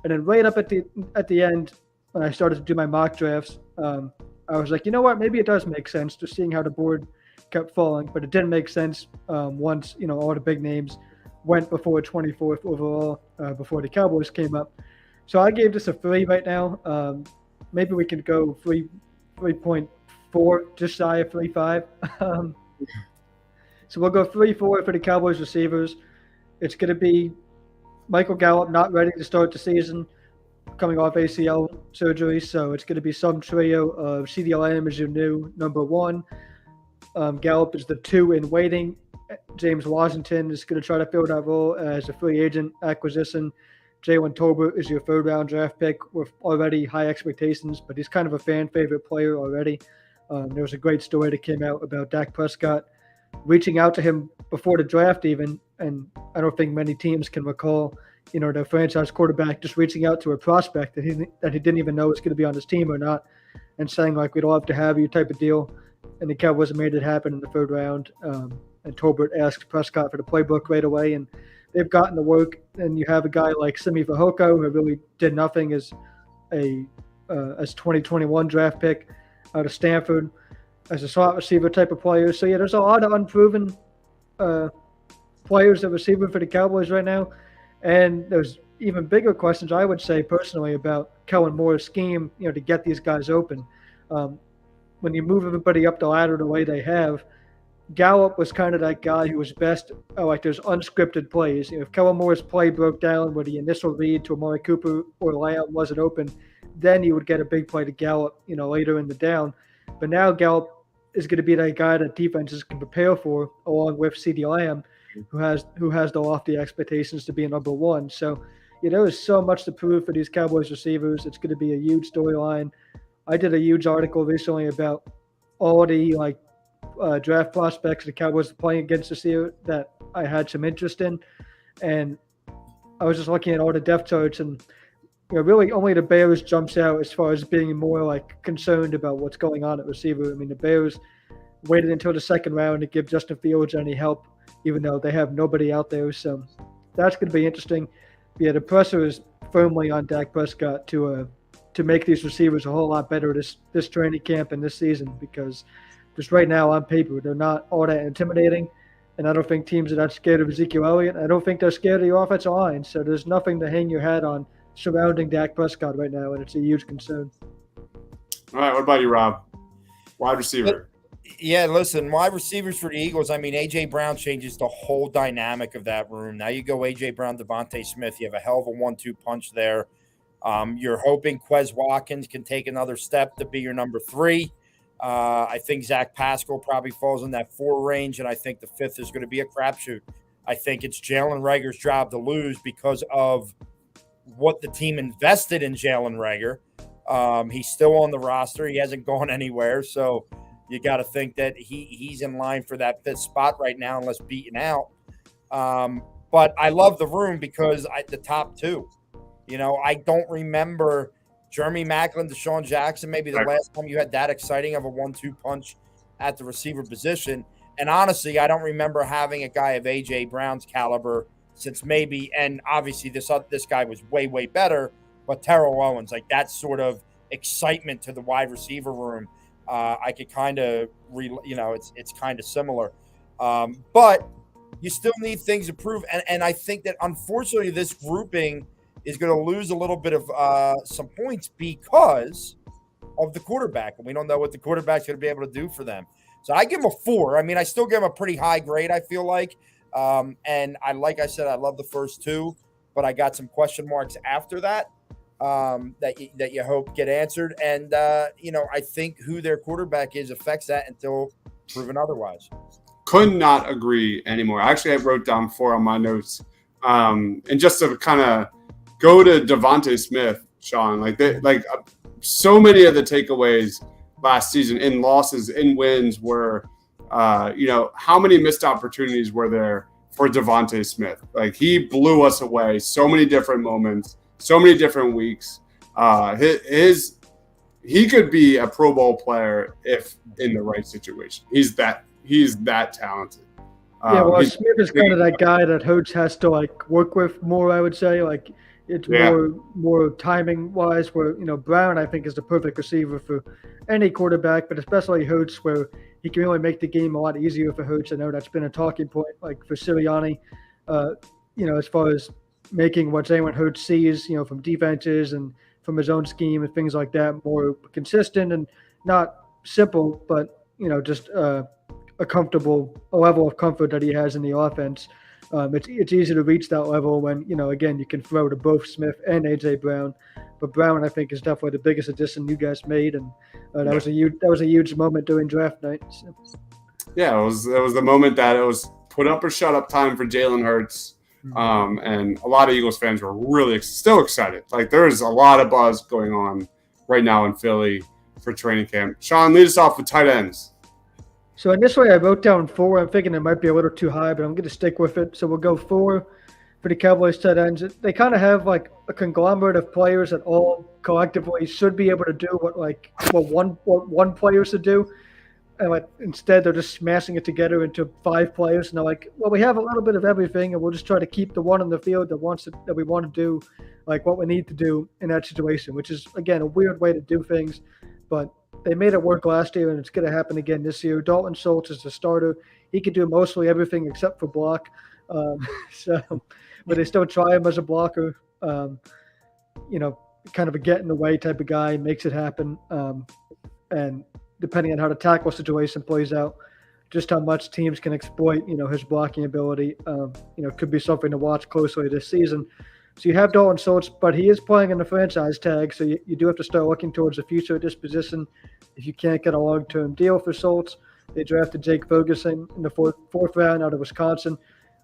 C: And then right up at the end, when I started to do my mock drafts, I was like, you know what? Maybe it does make sense, just seeing how the board kept falling. But it didn't make sense once, all the big names went before 24th overall, before the Cowboys came up. So I gave this a 3 right now. Maybe we can go 3.4, just shy of 3.5. So we'll go 3-4 for the Cowboys receivers. It's going to be Michael Gallup not ready to start the season, coming off ACL surgery. So it's going to be some trio of CeeDee Lamb as your new number 1. Gallup is the 2 in waiting. James Washington is going to try to fill that role as a free agent acquisition. Jalen Tolbert is your 3rd-round draft pick with already high expectations, but he's kind of a fan favorite player already. There was a great story that came out about Dak Prescott reaching out to him before the draft even, and I don't think many teams can recall, their franchise quarterback just reaching out to a prospect that he didn't even know was going to be on his team or not, and saying we'd love to have you type of deal. And the Cowboys made it happen in the 3rd round. And Tolbert asked Prescott for the playbook right away, and they've gotten to work. And you have a guy like Simi Fehoko, who really did nothing as 2021 draft pick out of Stanford, as a slot receiver type of player. So, yeah, there's a lot of unproven players at receiver for the Cowboys right now. And there's even bigger questions, I would say, personally, about Kellen Moore's scheme, to get these guys open. When you move everybody up the ladder the way they have, Gallup was kind of that guy who was best those unscripted plays. If Kellen Moore's play broke down where the initial read to Amari Cooper or Lamb wasn't open, then you would get a big play to Gallup, later in the down. But now Gallup is going to be that guy that defenses can prepare for, along with CeeDee Lamb, who has the lofty expectations to be a number 1. So, there is so much to prove for these Cowboys receivers. It's going to be a huge storyline. I did a huge article recently about all the draft prospects the Cowboys are playing against this year that I had some interest in, and I was just looking at all the depth charts, and really only the Bears jumps out as far as being more concerned about what's going on at receiver. I mean, the Bears waited until the 2nd round to give Justin Fields any help, even though they have nobody out there. So that's going to be interesting. Yeah, the pressure is firmly on Dak Prescott to make these receivers a whole lot better this training camp and this season, because just right now on paper they're not all that intimidating, and I don't think teams are that scared of Ezekiel Elliott. I don't think they're scared of the offensive line, so there's nothing to hang your hat on surrounding Dak Prescott right now, and it's a huge concern.
A: All right, what about you, Rob? Wide receiver.
B: Yeah, listen, wide receivers for the Eagles. I mean, A.J. Brown changes the whole dynamic of that room. Now you go A.J. Brown, Devontae Smith. You have a hell of a 1-2 punch there. You're hoping Quez Watkins can take another step to be your number 3. I think Zach Pascal probably falls in that 4 range, and I think the 5th is going to be a crapshoot. I think it's Jalen Reagor's job to lose because of what the team invested in Jalen Reagor. He's still on the roster. He hasn't gone anywhere, so you got to think that he's in line for that 5th spot right now, unless beaten out. But I love the room because the top 2. I don't remember Jeremy Maclin, Deshaun Jackson, maybe the last time you had that exciting of a 1-2 punch at the receiver position. And honestly, I don't remember having a guy of A.J. Brown's caliber since maybe, and obviously this guy was way, way better, but Terrell Owens, like that sort of excitement to the wide receiver room. I could kind of, it's kind of similar. But you still need things to prove. And I think that unfortunately this grouping is going to lose a little bit of some points because of the quarterback. And we don't know what the quarterback's going to be able to do for them. So I give him a 4. I mean, I still give him a pretty high grade, I feel like. And like I said, I love the first 2, but I got some question marks after that that you hope get answered. And, I think who their quarterback is affects that until proven otherwise.
A: Could not agree anymore. Actually, I wrote down 4 on my notes. And just to kind of go to Devontae Smith, Sean, so many of the takeaways last season in losses, in wins were, how many missed opportunities were there for Devontae Smith? Like, he blew us away so many different moments, so many different weeks. He could be a Pro Bowl player if in the right situation. He's that talented.
C: Smith is kind of that guy that Hurts has to work with more, I would say. It's more timing wise, where Brown I think is the perfect receiver for any quarterback, but especially Hurts, where he can really make the game a lot easier for Hurts. I know that's been a talking point for Sirianni, as far as making what Jalen Hurts sees, from defenses and from his own scheme and things like that more consistent and not simple, but just a level of comfort that he has in the offense. It's easy to reach that level when, again, you can throw to both Smith and A.J. Brown. But Brown, I think, is definitely the biggest addition you guys made, and that was a huge moment during draft night. So.
A: Yeah, it was the moment that it was put up or shut up time for Jalen Hurts, and a lot of Eagles fans were really still excited. There's a lot of buzz going on right now in Philly for training camp. Sean, lead us off with tight ends.
C: So initially I wrote down 4. I'm thinking it might be a little too high, but I'm going to stick with it. So we'll go 4 for the Cowboys tight ends. They kind of have a conglomerate of players that all collectively should be able to do what one player should do. And instead they're just smashing it together into 5 players. And they're we have a little bit of everything, and we'll just try to keep the one on the field that we want to do, what we need to do in that situation, which is, again, a weird way to do things. But they made it work last year, and it's going to happen again this year. Dalton Schultz is the starter. He can do mostly everything except for block. But they still try him as a blocker. Kind of a get in the way type of guy, makes it happen. And depending on how the tackle situation plays out, just how much teams can exploit, his blocking ability, could be something to watch closely this season. So you have Dalton Schultz, but he is playing in the franchise tag, so you do have to start looking towards the future of this position. If you can't get a long-term deal for Schultz, they drafted Jake Ferguson in the fourth round out of Wisconsin.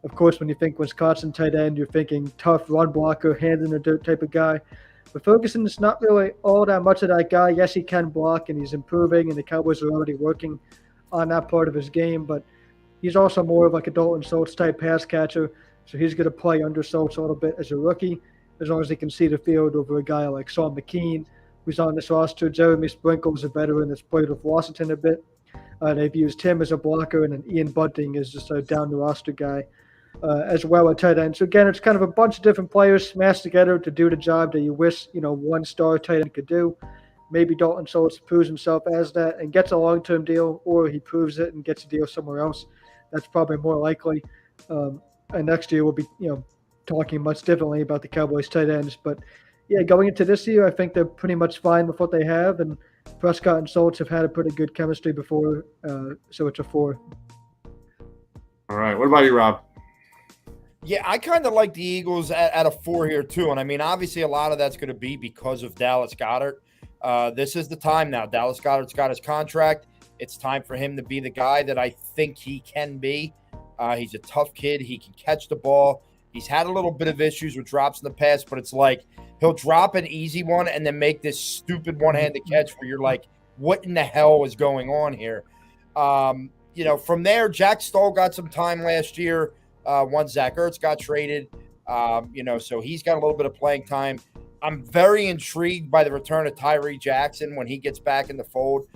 C: Of course, when you think Wisconsin tight end, you're thinking tough run blocker, hand in the dirt type of guy. But Ferguson is not really all that much of that guy. Yes, he can block, and he's improving, and the Cowboys are already working on that part of his game, but he's also more of a Dalton Schultz type pass catcher. So he's going to play under Schultz a little bit as a rookie, as long as he can see the field over a guy like Sean McKean, who's on this roster. Jeremy Sprinkle is a veteran that's played with Washington a bit. They've used him as a blocker, and then Ian Bunting is just a down-the-roster guy as well at tight end. So, again, it's kind of a bunch of different players smashed together to do the job that you wish, one-star tight end could do. Maybe Dalton Schultz proves himself as that and gets a long-term deal, or he proves it and gets a deal somewhere else. That's probably more likely. And next year we'll be, talking much differently about the Cowboys tight ends. But yeah, going into this year, I think they're pretty much fine with what they have, and Prescott and Schultz have had a pretty good chemistry before, so it's a 4.
A: All right. What about you, Rob?
B: Yeah, I kind of like the Eagles at a 4 here too. And I mean, obviously a lot of that's going to be because of Dallas Goedert. This is the time now. Dallas Goedert's got his contract. It's time for him to be the guy that I think he can be. He's a tough kid. He can catch the ball. He's had a little bit of issues with drops in the past, but it's like he'll drop an easy one and then make this stupid one-handed catch where you're like, what in the hell is going on here? From there, Jack Stoll got some time last year. Once Zach Ertz got traded, so he's got a little bit of playing time. I'm very intrigued by the return of Tyree Jackson when he gets back in the fold.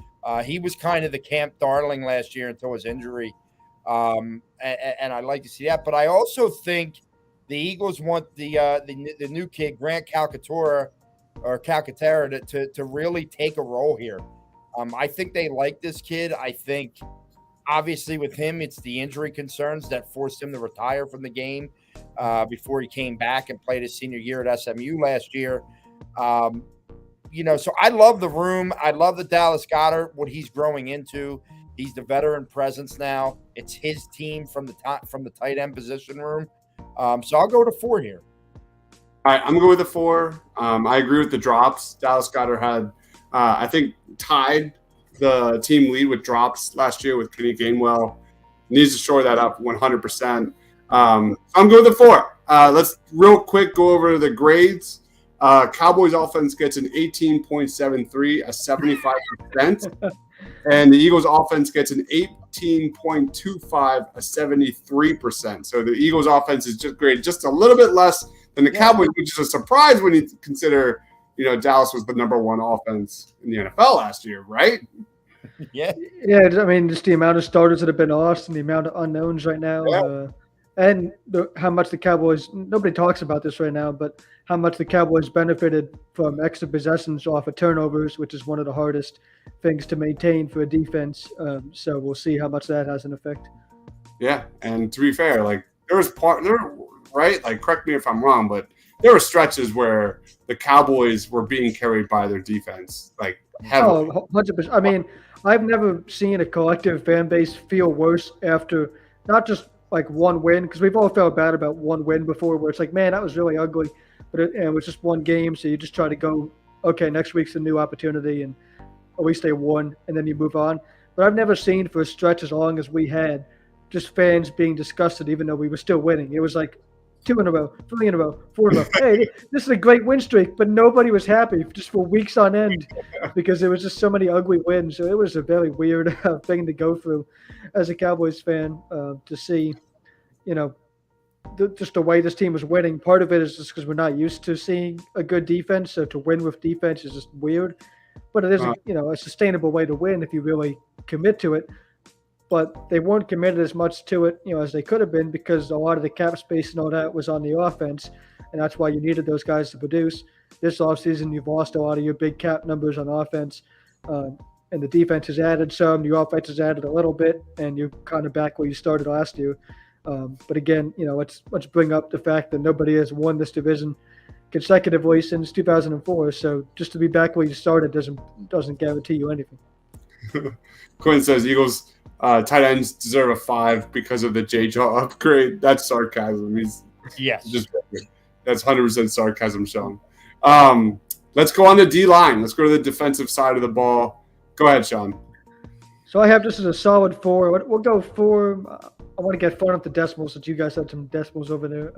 B: He was kind of the camp darling last year until his injury, and I'd like to see that. But I also think the Eagles want the new kid Grant Calcaterra to really take a role here. I think they like this kid. I think. Obviously, with him, it's the injury concerns that forced him to retire from the game before he came back and played his senior year at SMU last year. So I love the room. I love the Dallas Goedert, what he's growing into. He's the veteran presence now. It's his team from the tight end position room. So I'll go to 4 here.
A: All right, I'm going to go with the 4. I agree with the drops. Dallas Goedert had, I think, tied the team lead with drops last year with Kenny Gainwell. Needs to shore that up 100%. I'm going with the 4. Let's real quick go over the grades. Cowboys offense gets an 18.73, a 75%. And the Eagles offense gets an 18.25, a 73%. So the Eagles offense is just graded just a little bit less than the Cowboys, which is a surprise when you consider Dallas was the number 1 offense in the NFL last year, right?
B: Yeah.
C: Yeah, I mean, just the amount of starters that have been lost and the amount of unknowns right now.
A: Yeah.
C: And how much the Cowboys – nobody talks about this right now, but how much the Cowboys benefited from extra possessions off of turnovers, which is one of the hardest things to maintain for a defense. So we'll see how much that has an effect.
A: Yeah, and to be fair, correct me if I'm wrong, but there were stretches where the Cowboys were being carried by their defense, like heavily.
C: Oh, 100%. I mean, I've never seen a collective fan base feel worse after not just like one win, because we've all felt bad about one win before where it's like, man, that was really ugly. But it was just one game, so you just try to go, okay, next week's a new opportunity, and at least they won, and then you move on. But I've never seen for a stretch as long as we had just fans being disgusted even though we were still winning. It was like 2 in a row, 3 in a row, 4 in a row. Hey, this is a great win streak, but nobody was happy just for weeks on end because there was just so many ugly wins. So it was a very weird thing to go through as a Cowboys fan to see, just the way this team was winning. Part of it is just because we're not used to seeing a good defense, so to win with defense is just weird. But it is, a sustainable way to win if you really commit to it. But they weren't committed as much to it, as they could have been because a lot of the cap space and all that was on the offense, and that's why you needed those guys to produce. This offseason, you've lost a lot of your big cap numbers on offense, and the defense has added some, the offense has added a little bit, and you're kind of back where you started last year. But again, let's bring up the fact that nobody has won this division consecutively since 2004. So just to be back where you started doesn't guarantee you anything.
A: Quinn says Eagles tight ends deserve a 5 because of the J-Jaw upgrade. That's sarcasm. That's 100% sarcasm, Sean. Let's go on the D-line. Let's go to the defensive side of the ball. Go ahead, Sean.
C: So I have this as a solid 4. We'll go 4. I want to get fun with the decimals since you guys had some decimals over there.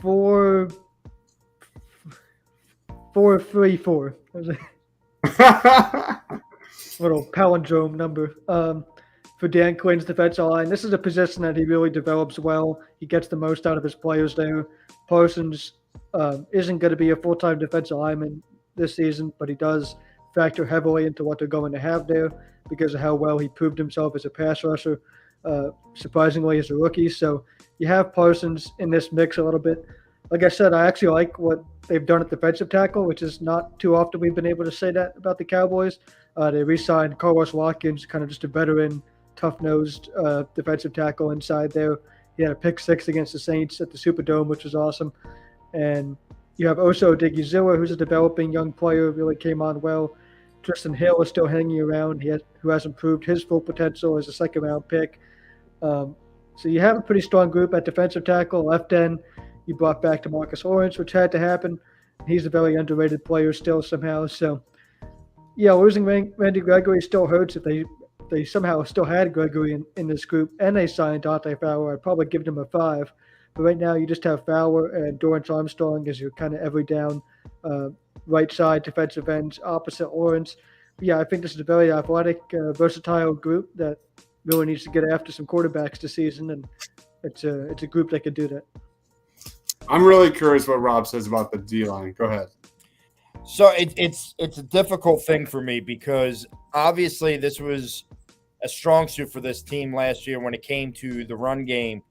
C: 4.34. Little palindrome number for Dan Quinn's defensive line. This is a position that he really develops well. He gets the most out of his players there. Parsons isn't going to be a full-time defensive lineman this season, but he does factor heavily into what they're going to have there because of how well he proved himself as a pass rusher, surprisingly as a rookie. So you have Parsons in this mix a little bit. Like I said, I actually like what they've done at defensive tackle, which is not too often we've been able to say that about the Cowboys. They re-signed Carlos Watkins, kind of just a veteran, tough-nosed defensive tackle inside there. He had a pick 6 against the Saints at the Superdome, which was awesome. And You have Oso Odigizua, who's a developing young player, really came on well. Tristan Hill is still hanging around. Who hasn't proved his full potential as a second-round pick. So you have a pretty strong group at defensive tackle. Left end, you brought back DeMarcus Lawrence, which had to happen. He's a very underrated player still somehow. So, yeah, losing Randy Gregory still hurts. If they somehow still had Gregory in this group and they signed Dante Fowler, I'd probably give them a 5. But right now you just have Fowler and Dorrance Armstrong as your kind of every down right side defensive ends opposite Lawrence. But yeah, I think this is a very athletic, versatile group that really needs to get after some quarterbacks this season, and it's a group that can do that.
A: I'm really curious what Rob says about the D-line. Go ahead.
B: So it's a difficult thing for me because obviously this was a strong suit for this team last year when it came to the run game.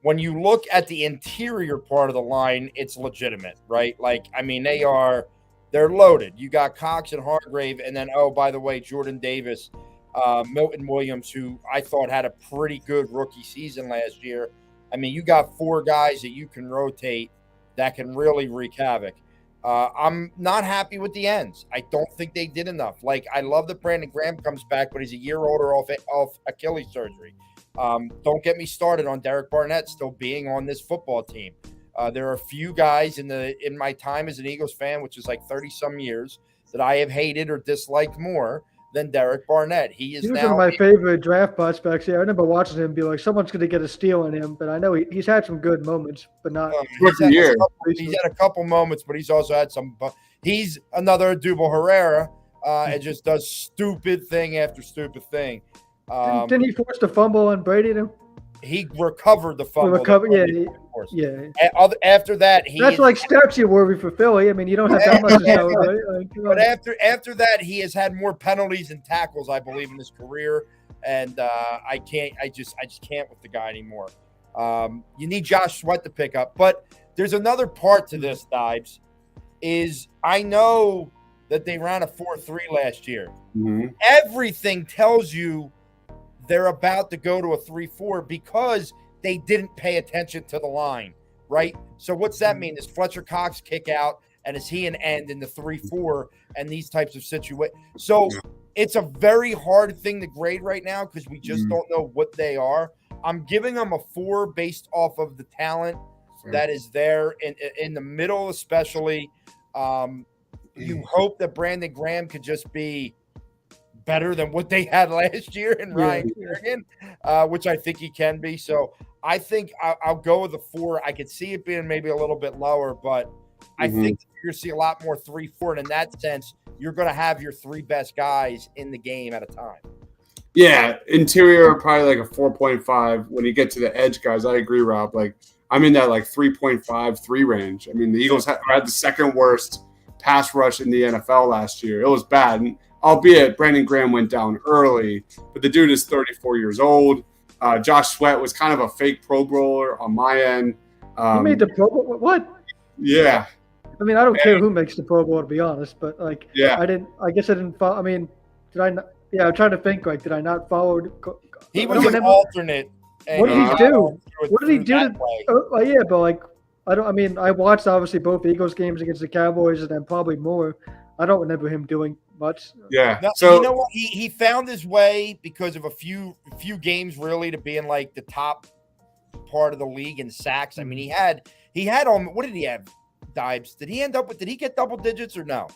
B: When you look at the interior part of the line, it's legitimate, right? Like, I mean, they're loaded. You got Cox and Hargrave, and then, oh, by the way, Jordan Davis, Milton Williams, who I thought had a pretty good rookie season last year. I mean, you got 4 guys that you can rotate that can really wreak havoc. I'm not happy with the ends. I don't think they did enough. Like, I love that Brandon Graham comes back, but he's a year older off Achilles surgery. Don't get me started on Derek Barnett still being on this football team. There are a few guys in my time as an Eagles fan, which is like 30-some years, that I have hated or disliked more than Derek Barnett. He was
C: one of my favorite draft prospects. Yeah, I remember watching him be like, someone's going to get a steal on him, but I know he's had some good moments, but not.
B: He's had a couple moments, but he's also had some. He's another Double Herrera. It just does stupid thing after stupid thing.
C: Didn't he force the fumble on Brady?
B: He recovered the fumble.
C: Yeah.
B: After that,
C: that's like statue worthy for Philly. I mean, you don't have that much to show, right?
B: But after that, he has had more penalties and tackles, I believe, in his career, and I just can't with the guy anymore. You need Josh Sweat to pick up, but there's another part to this, Dibes, is I know that they ran a 4-3 last year.
A: Mm-hmm.
B: Everything tells you they're about to go to a 3-4 because they didn't pay attention to the line, right? So what's that mean? Does Fletcher Cox kick out, and is he an end in the 3-4 and these types of situations? So it's a very hard thing to grade right now because we just don't know what they are. I'm giving them a 4 based off of the talent that is there in the middle, especially. You hope that Brandon Graham could just be better than what they had last year in Ryan Kerrigan, which I think he can be. So I think I'll go with a 4. I could see it being maybe a little bit lower, but I think you're going to see a lot more 3-4. And in that sense, you're going to have your 3 best guys in the game at a time.
A: Yeah, interior probably like a 4.5. When you get to the edge guys, I agree, Rob. Like, I'm in that like 3.5, 3 range. I mean, the Eagles had the second worst pass rush in the NFL last year. It was bad. And albeit Brandon Graham went down early, but the dude is 34 years old. Josh Sweat was kind of a fake Pro Bowler on my end.
C: He made the Pro Bowl? What?
A: Yeah.
C: I mean, I don't care who makes the Pro Bowl, to be honest, but like, I guess I didn't follow. I mean, did I not? Yeah, I'm trying to think. Like, did I not follow?
B: He was an alternate.
C: What did he do? What did he do? Yeah, but like, I watched obviously both Eagles games against the Cowboys and then probably more. I don't remember him doing much.
A: Yeah.
B: No, so you know what? He found his way because of a few games really to be in like the top part of the league in sacks. I mean, he had what did he have? Dibes. Did he get double digits or no?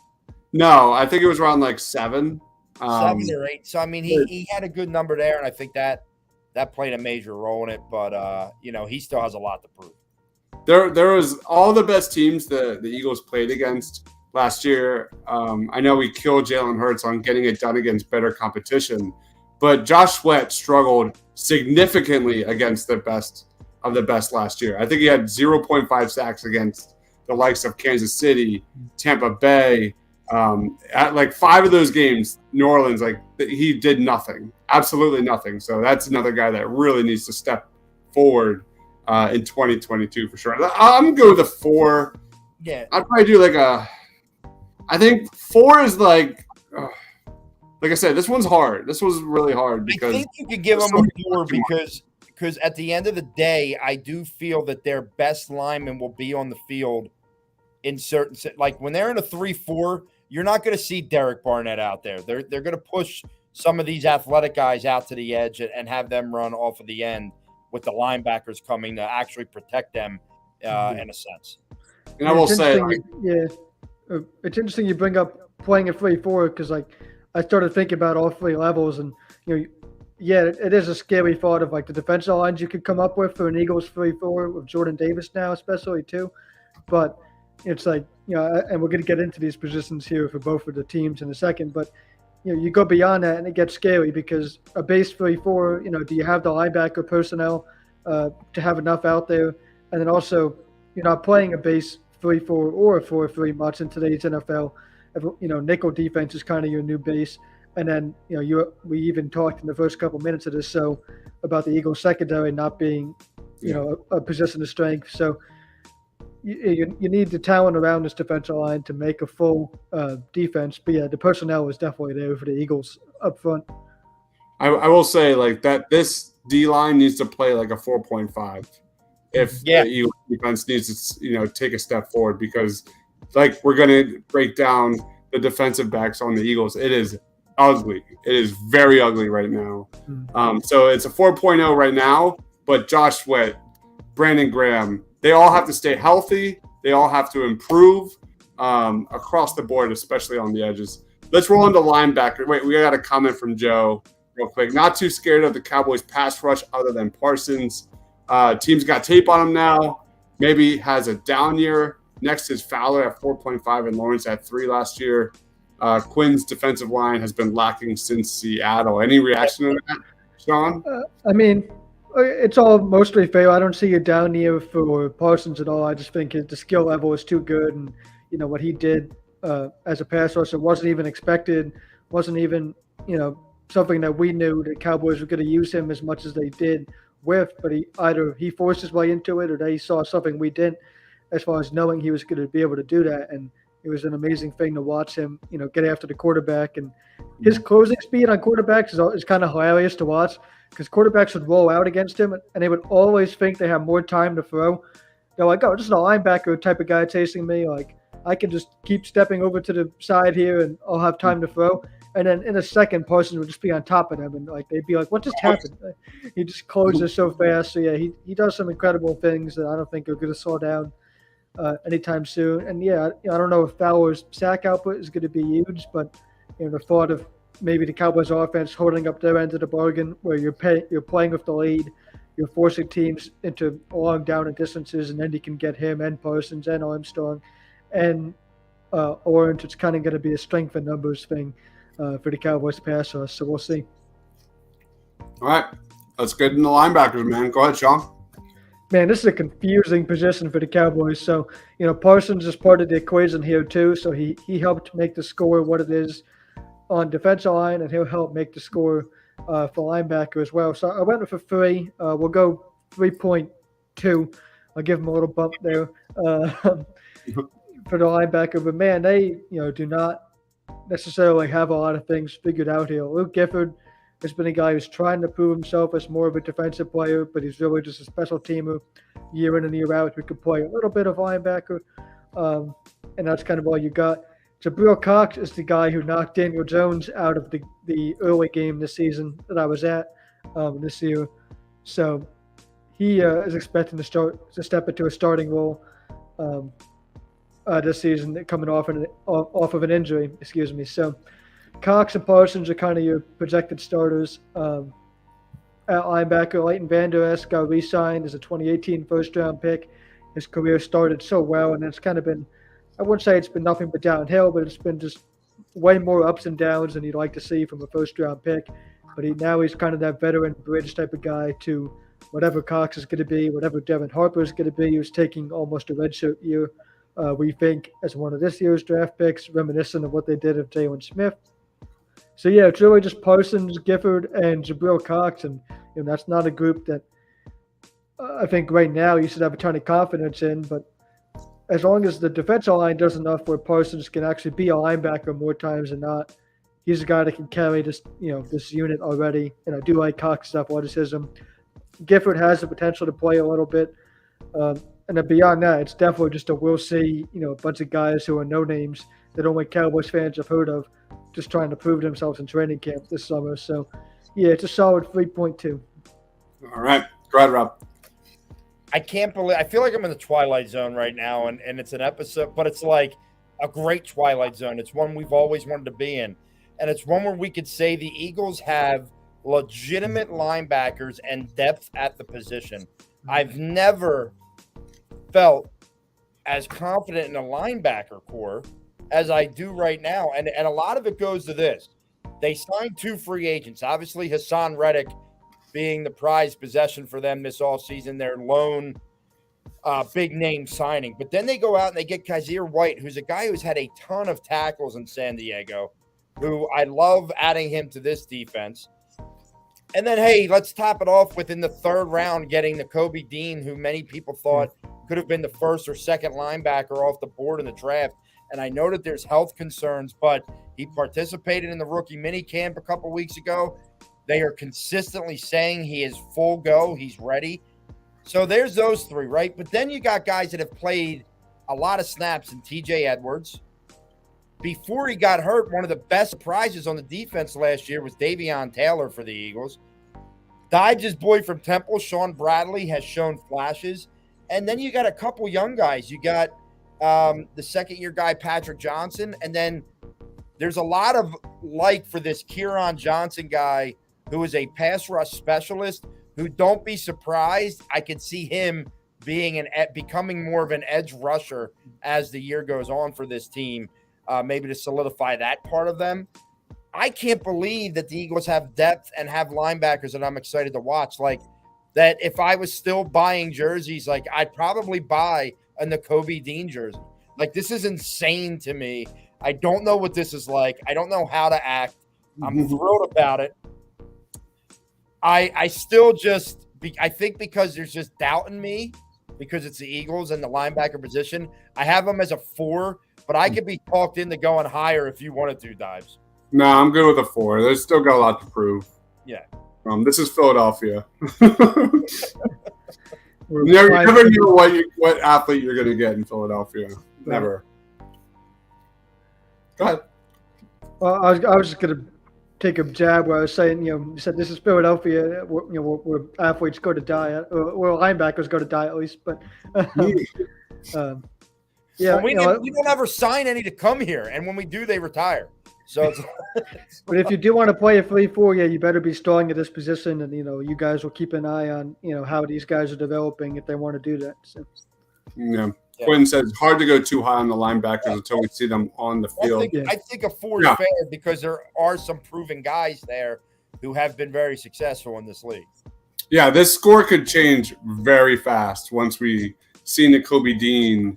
A: No, I think it was around like 7.
B: 7 or 8. So I mean, he had a good number there, and I think that played a major role in it. But he still has a lot to prove.
A: There was all the best teams the Eagles played against last year. I know we killed Jalen Hurts on getting it done against better competition, but Josh Sweat struggled significantly against the best of the best last year. I think he had 0.5 sacks against the likes of Kansas City, Tampa Bay. At like 5 of those games, New Orleans, like he did nothing, absolutely nothing. So that's another guy that really needs to step forward in 2022 for sure. I'm good with a 4.
B: Yeah,
A: I'd probably do like I think 4 is like I said, this one's hard. This was really hard because
B: I think you could give them a 4 because at the end of the day, I do feel that their best lineman will be on the field in certain, like when they're in a 3-4, you're not going to see Derek Barnett out there. They're going to push some of these athletic guys out to the edge and have them run off of the end with the linebackers coming to actually protect them in a sense.
A: And I will say,
C: it's interesting you bring up playing a 3-4 because like I started thinking about all three levels, and it is a scary thought of like the defensive lines you could come up with for an Eagles 3-4 with Jordan Davis now, especially too. But it's like, and we're going to get into these positions here for both of the teams in a second, but you go beyond that and it gets scary because a base 3-4, do you have the linebacker personnel to have enough out there? And then also, you're not playing a base 3-4 or a 4-3 much in today's NFL. Nickel defense is kind of your new base. And then, we even talked in the first couple minutes of this show about the Eagles secondary not being, a position of strength. So you need the talent around this defensive line to make a full defense. But yeah, the personnel was definitely there for the Eagles up front.
A: I will say like that this D-line needs to play like a 4.5 if the Eagles defense needs to, take a step forward because like we're going to break down the defensive backs on the Eagles. It is ugly. It is very ugly right now. So it's a 4.0 right now, but Josh Sweat, Brandon Graham, they all have to stay healthy. They all have to improve across the board, especially on the edges. Let's roll into linebacker. Wait, we got a comment from Joe real quick. Not too scared of the Cowboys pass rush other than Parsons. Team's got tape on him now. Maybe has a down year. Next is Fowler at 4.5 and Lawrence at 3 last year. Quinn's defensive line has been lacking since Seattle. Any reaction to that, Sean?
C: It's all mostly fair. I don't see a down year for Parsons at all. I just think the skill level is too good. And, what he did as a pass rusher wasn't even expected, wasn't even, something that we knew the Cowboys were going to use him as much as they did with. But he forced his way into it or they saw something we didn't as far as knowing he was going to be able to do that. And it was an amazing thing to watch him, get after the quarterback. And his closing speed on quarterbacks is kind of hilarious to watch because quarterbacks would roll out against him and they would always think they have more time to throw. They're like, oh, this is a linebacker type of guy chasing me. Like, I can just keep stepping over to the side here and I'll have time to throw. And then in a second, Parsons would just be on top of them. And like they'd be like, what just happened? He just closes so fast. So, yeah, he does some incredible things that I don't think are going to slow down anytime soon. And, I don't know if Fowler's sack output is going to be huge, but, the thought of maybe the Cowboys offense holding up their end of the bargain where you're playing with the lead, you're forcing teams into long down and distances, and then you can get him and Parsons and Armstrong and Orange. It's kind of going to be a strength in numbers thing for the Cowboys pass rush, so we'll see.
A: All right. Let's get into the linebackers, man. Go ahead, Sean.
C: Man, this is a confusing position for the Cowboys. So, Parsons is part of the equation here too. So he helped make the score what it is on defensive line, and he'll help make the score for linebacker as well. So I went with a 3. We'll go 3.2. I'll give him a little bump there for the linebacker. But man, they do not necessarily have a lot of things figured out here. Luke Gifford has been a guy who's trying to prove himself as more of a defensive player, but he's really just a special teamer year in and year out who could play a little bit of linebacker, and that's kind of all you got. Jabril Cox is the guy who knocked Daniel Jones out of the early game this season that I was at this year. So he is expecting to step into a starting role this season, coming off of an injury. Excuse me. So Cox and Parsons are kind of your projected starters. At linebacker, Leighton Vander Esch got re-signed as a 2018 first-round pick. His career started so well, and it's kind of been, I wouldn't say it's been nothing but downhill, but it's been just way more ups and downs than you'd like to see from a first-round pick. But now he's kind of that veteran bridge type of guy to whatever Cox is going to be, whatever Devin Harper is going to be, who's taking almost a redshirt year, we think, as one of this year's draft picks, reminiscent of what they did of Jalen Smith. So, yeah, it's really just Parsons, Gifford, and Jabril Cox, and that's not a group that I think right now you should have a ton of confidence in, but as long as the defensive line does enough where Parsons can actually be a linebacker more times than not, he's a guy that can carry this unit already, and I do like Cox's athleticism. Gifford has the potential to play a little bit And then beyond that, it's definitely just a we'll see, a bunch of guys who are no names that only Cowboys fans have heard of, just trying to prove themselves in training camp this summer. So, yeah, it's a solid 3.2.
A: All right. Go ahead, Rob.
B: I can't believe – I feel like I'm in the Twilight Zone right now, and it's an episode – but it's like a great Twilight Zone. It's one we've always wanted to be in. And it's one where we could say the Eagles have legitimate linebackers and depth at the position. I've never felt as confident in a linebacker core as I do right now. And a lot of it goes to this. They signed 2 free agents. Obviously, Hassan Reddick being the prized possession for them this offseason, their lone big-name signing. But then they go out and they get Kaiser White, who's a guy who's had a ton of tackles in San Diego, who I love adding him to this defense. And then, hey, let's top it off with in the 3rd round getting the Kobe Dean, who many people thought could have been the 1st or 2nd linebacker off the board in the draft. And I know that there's health concerns, but he participated in the rookie mini camp a couple weeks ago. They are consistently saying he is full go. He's ready. So there's those 3, right? But then you got guys that have played a lot of snaps in TJ Edwards. Before he got hurt, one of the best surprises on the defense last year was Davion Taylor for the Eagles. Dodge's boy from Temple, Sean Bradley, has shown flashes. And then you got a couple young guys. You got the second-year guy, Patrick Johnson. And then there's a lot of like for this Kieran Johnson guy who is a pass rush specialist who, don't be surprised, I could see him becoming more of an edge rusher as the year goes on for this team. Maybe to solidify that part of them. I can't believe that the Eagles have depth and have linebackers that I'm excited to watch. Like that, if I was still buying jerseys, like I'd probably buy a Nakobe Dean jersey. Like this is insane to me. I don't know what this is like. I don't know how to act. I'm thrilled about it. I still just I think because there's just doubt in me because it's the Eagles and the linebacker position. I have them as a 4. But I could be talked into going higher if you wanted to, Dives.
A: No, I'm good with a 4. There's still got a lot to prove.
B: Yeah.
A: This is Philadelphia. You never know what athlete you're going to get in Philadelphia. Never. Go ahead.
C: Well, I was just going to take a jab where I was saying, you said this is Philadelphia, where athletes go to die, or linebackers go to die at least. But yeah,
B: well, we don't ever sign any to come here, and when we do, they retire. So,
C: but if you do want to play a 3-4, yeah, you better be strong at this position, and you guys will keep an eye on how these guys are developing if they want to do that. So.
A: Yeah. Quinn says hard to go too high on the linebackers until we see them on the field.
B: I think a 4 is fair because there are some proven guys there who have been very successful in this league.
A: Yeah, this score could change very fast once we see Nakobe Dean.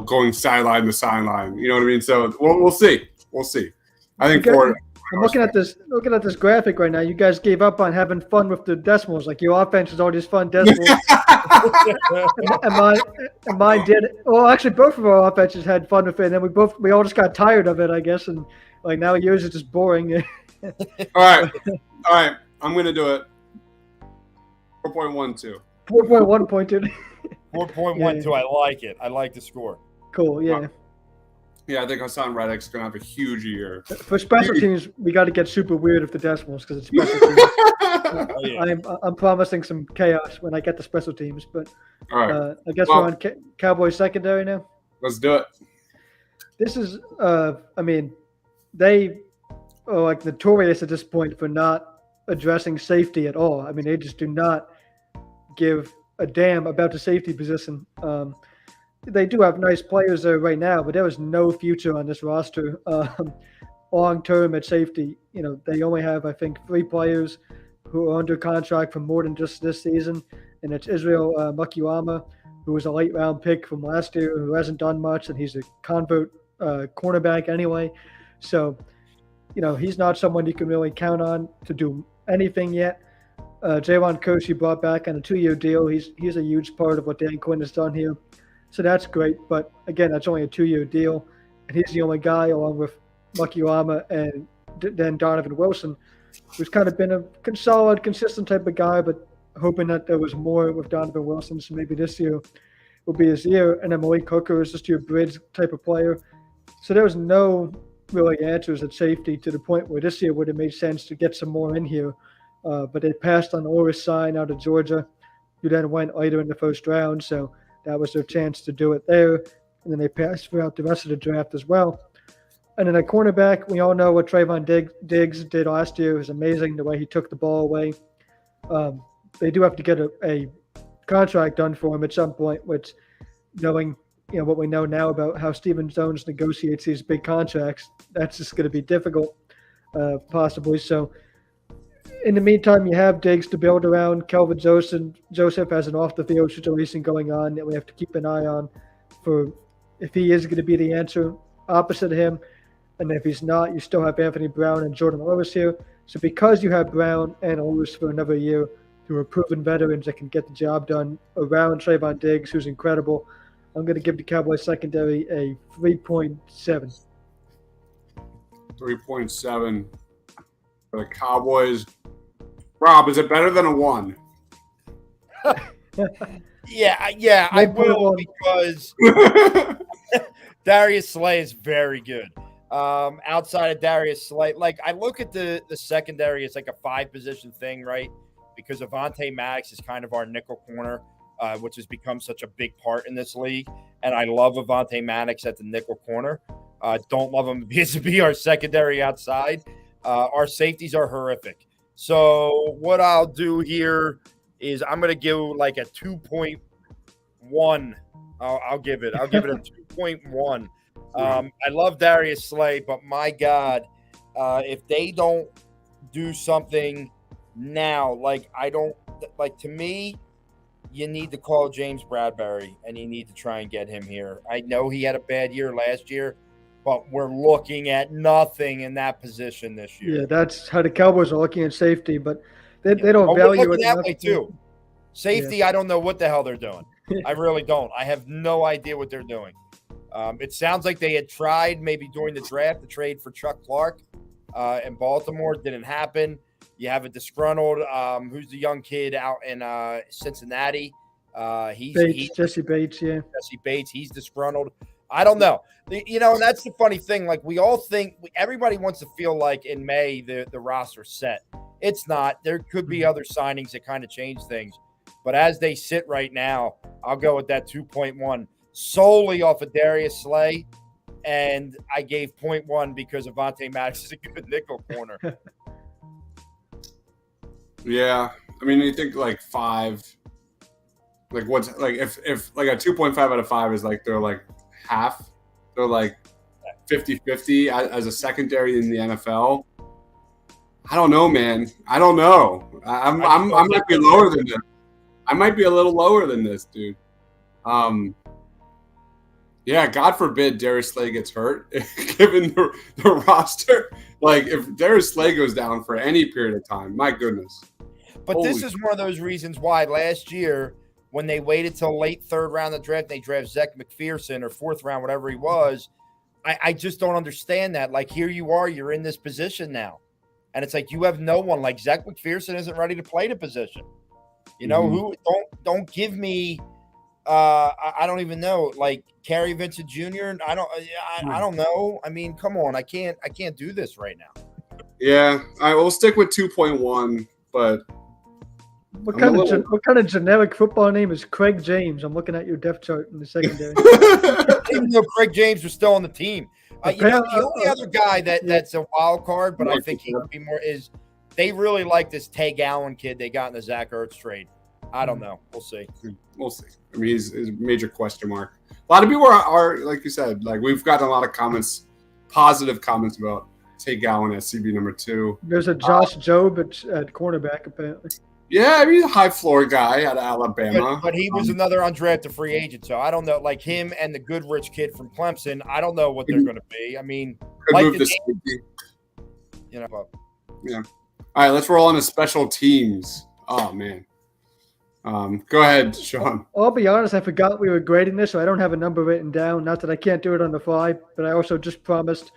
A: Going sideline to sideline. You know what I mean? So we'll see. We'll see. I think I'm
C: looking at this graphic right now. You guys gave up on having fun with the decimals. Like your offense is all these fun decimals. and mine did. Well, actually, both of our offenses had fun with it, and then we all just got tired of it, I guess. And like now yours is just boring.
A: All right. I'm gonna do it. 4.12.
C: 4.1.2.
B: 4.12. I like it. I like the score.
C: Cool. Yeah.
A: Yeah, I think Hassan Reddick's gonna have a huge year.
C: For special teams, we got to get super weird with the decimals because it's special teams. I'm promising some chaos when I get the special teams, but
A: all right.
C: I guess we're on Cowboys secondary now.
A: Let's do it.
C: This is, they are like notorious at this point for not addressing safety at all. I mean, they just do not give a damn about the safety position. They do have nice players there right now, but there is no future on this roster long term at safety. They only have, I think, 3 players who are under contract for more than just this season, and it's Israel Mukiwama, who was a late round pick from last year, who hasn't done much, and he's a convert cornerback anyway. So, he's not someone you can really count on to do anything yet. Javon Kersey brought back on a 2-year deal. He's a huge part of what Dan Quinn has done here. So that's great. But again, that's only a 2-year deal. And he's the only guy, along with Mukiwama and then Donovan Wilson, who's kind of been a solid, consistent type of guy, but hoping that there was more with Donovan Wilson. So maybe this year will be his year, and then Malik Hooker is just your bridge type of player. So there was no really answers at safety to the point where this year would have made sense to get some more in here. But they passed on Oris Sign out of Georgia, who then went later in the first round. So that was their chance to do it there. And then they passed throughout the rest of the draft as well. And then at cornerback, we all know what Trayvon Diggs did last year. It was amazing the way he took the ball away. They do have to get a contract done for him at some point, which knowing what we know now about how Stephen Jones negotiates these big contracts, that's just going to be difficult, possibly. So in the meantime, you have Diggs to build around. Kelvin Joseph has an off-the-field situation going on that we have to keep an eye on for if he is going to be the answer opposite of him. And if he's not, you still have Anthony Brown and Jordan Lewis here. So because you have Brown and Lewis for another year, who are proven veterans that can get the job done around Trayvon Diggs, who's incredible, I'm going to give the Cowboys secondary a 3.7.
A: 3.7 for the Cowboys. Rob, is it better than a 1?
B: Yeah, I will because Darius Slay is very good. Outside of Darius Slay, like I look at the secondary, it's like a 5-position thing, right? Because Avonte Maddox is kind of our nickel corner, which has become such a big part in this league. And I love Avonte Maddox at the nickel corner. Don't love him to be our secondary outside. Our safeties are horrific. So what I'll do here is I'm going to give like a 2.1. I'll give it a 2.1. I love Darius Slay, but my God, if they don't do something now, to me, you need to call James Bradbury and you need to try and get him here. I know he had a bad year last year, but we're looking at nothing in that position this year.
C: Yeah, that's how the Cowboys are looking at safety, but they don't value it
B: that way too. Safety, I don't know what the hell they're doing. I really don't. I have no idea what they're doing. It sounds like they had tried maybe during the draft to trade for Chuck Clark in Baltimore. Didn't happen. You have a disgruntled, who's the young kid out in Cincinnati?
C: Jesse Bates, yeah.
B: Jesse Bates, he's disgruntled. I don't know. And that's the funny thing. Like, we all think – everybody wants to feel like in May the roster's set. It's not. There could be other signings that kind of change things. But as they sit right now, I'll go with that 2.1 solely off of Darius Slay. And I gave 0.1 because Avonte Maddox is a good nickel corner.
A: Yeah, I mean, you think like 5, like what's like if like a 2.5 out of 5 is like they're like half, they're like 50-50 as a secondary in the NFL. I don't know, man. I don't know. I might be lower than this. I might be a little lower than this, dude. Yeah, God forbid Darius Slay gets hurt, given the roster. Like, if Darius Slay goes down for any period of time, my goodness.
B: But this is one of those reasons why last year, when they waited till late 3rd round of the draft, they draft Zack McPherson or 4th round, whatever he was. I just don't understand that. Like, here you are, you're in this position now. And it's like you have no one. Like, Zack McPherson isn't ready to play the position. Who don't give me I don't even know, like Kerry Vincent Jr. I don't know. I mean, come on, I can't do this right now.
A: Yeah, I will stick with 2.1, but
C: what kind of generic football name is Craig James? I'm looking at your depth chart in the secondary.
B: Even though Craig James was still on the team, the only other guy that's a wild card, but I think he would be more is they really like this Tay Gowan kid they got in the Zach Ertz trade. I don't know. We'll see. I
A: mean, he's a major question mark. A lot of people are like you said, like we've gotten a lot of comments, positive comments about Tay Gowan as CB number 2.
C: There's a Josh Jobe at cornerback, apparently.
A: Yeah, I mean, he's a high floor guy out of Alabama.
B: But he was another undrafted free agent, so I don't know. Like him and the Goodrich kid from Clemson, I don't know what they're going to be. I mean,
A: yeah.
B: But,
A: yeah. All right, let's roll on to special teams. Oh man. Go ahead, Sean.
C: I'll be honest, I forgot we were grading this, so I don't have a number written down. Not that I can't do it on the fly, but I also just promised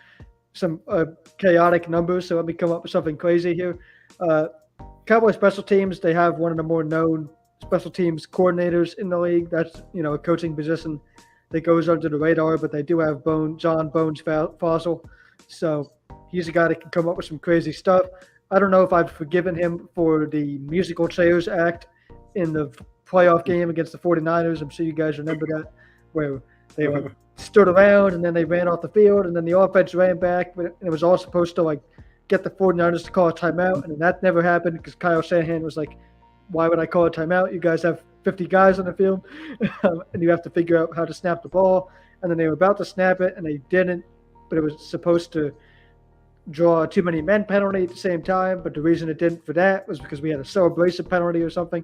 C: some chaotic numbers, so let me come up with something crazy here. Cowboy special teams, they have one of the more known special teams coordinators in the league. That's, a coaching position that goes under the radar, but they do have John Bones Fossil. So he's a guy that can come up with some crazy stuff. I don't know if I've forgiven him for the musical chairs act in the playoff game against the 49ers. I'm sure you guys remember that, where they stood around and then they ran off the field and then the offense ran back. And it was all supposed to get the 49ers to call a timeout. And then that never happened because Kyle Shanahan was like, why would I call a timeout? You guys have 50 guys on the field and you have to figure out how to snap the ball. And then they were about to snap it and they didn't, but it was supposed to draw a too many men penalty at the same time. But the reason it didn't for that was because we had a celebration penalty or something.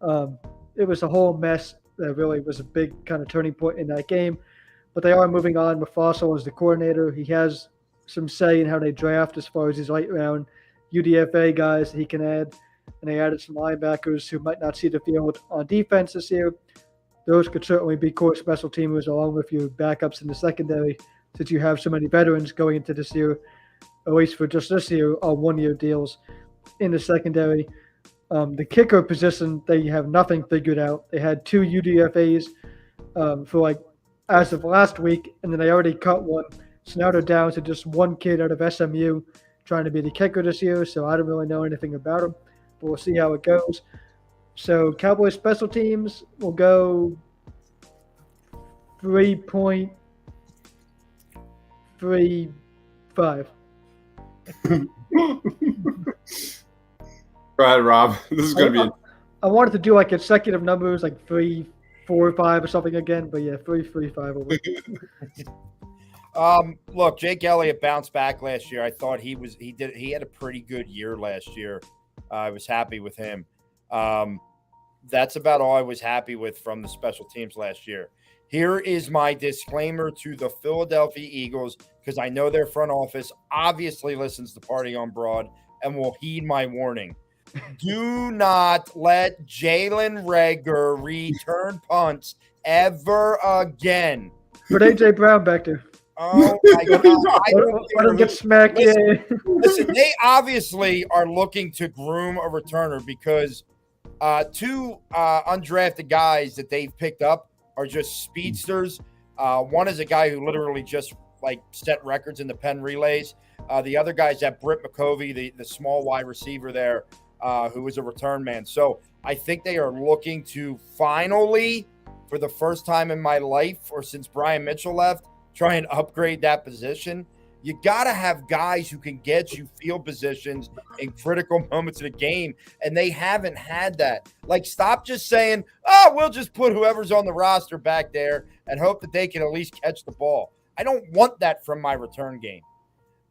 C: It was a whole mess that really was a big kind of turning point in that game. But they are moving on with Fossil as the coordinator. He has some say in how they draft as far as these late round UDFA guys that he can add. And they added some linebackers who might not see the field on defense this year. Those could certainly be core special teamers along with your backups in the secondary, since you have so many veterans going into this year, at least for just this year, on one-year deals in the secondary. The kicker position, they have nothing figured out. They had 2 UDFAs for as of last week, and then they already cut one. So now they're down to just one kid out of SMU trying to be the kicker this year, so I don't really know anything about him. But we'll see how it goes. So Cowboys special teams will go 3.35.
A: Go ahead, Rob. This is going to be.
C: I wanted to do consecutive numbers, 3, 4, 5 or something again, but yeah, 3, 3, 5 will win.
B: Look, Jake Elliott bounced back last year. I thought he had a pretty good year last year. I was happy with him. That's about all I was happy with from the special teams last year. Here is my disclaimer to the Philadelphia Eagles, because I know their front office obviously listens to Party on Broad and will heed my warning. Do not let Jalen Reagor return punts ever again.
C: Put A.J. Brown back there.
B: Oh, my God.
C: Let him get smacked.
B: Listen, they obviously are looking to groom a returner because 2 undrafted guys that they've picked up are just speedsters. One is a guy who literally just set records in the pen relays. The other guy's that Britt McCovey, the small wide receiver there, who is a return man. So I think they are looking to finally, for the first time in my life or since Brian Mitchell left, try and upgrade that position. You got to have guys who can get you field positions in critical moments of the game, and they haven't had that. Stop just saying, we'll just put whoever's on the roster back there and hope that they can at least catch the ball. I don't want that from my return game.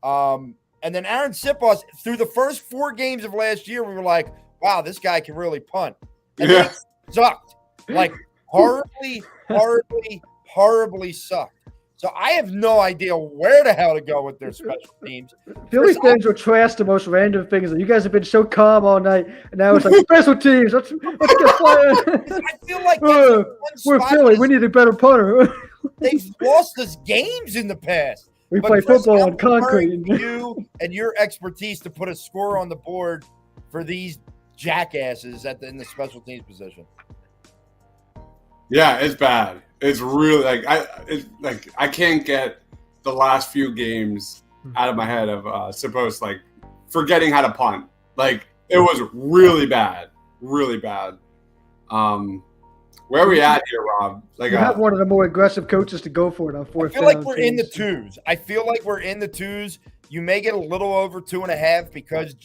B: And then Aaron Sipos, through the first 4 games of last year, we were like, wow, this guy can really punt. And then he sucked. Horribly, horribly, horribly sucked. So I have no idea where the hell to go with their special teams.
C: Philly fans will trash the most random things. You guys have been so calm all night, and now it's special teams. Let's get fired.
B: I feel like
C: we're Philly. We need a better punter.
B: They've lost us games in the past.
C: We play football on concrete.
B: You and your expertise to put a score on the board for these jackasses in the special teams position.
A: Yeah, it's bad. It's really I can't get the last few games out of my head of forgetting how to punt. It was really bad, really bad. Where are we at here, Rob?
C: You have one of the more aggressive coaches to go for it on 4th down.
B: I feel like we're in the 2s. I feel like we're in the 2s. You may get a little over 2.5 because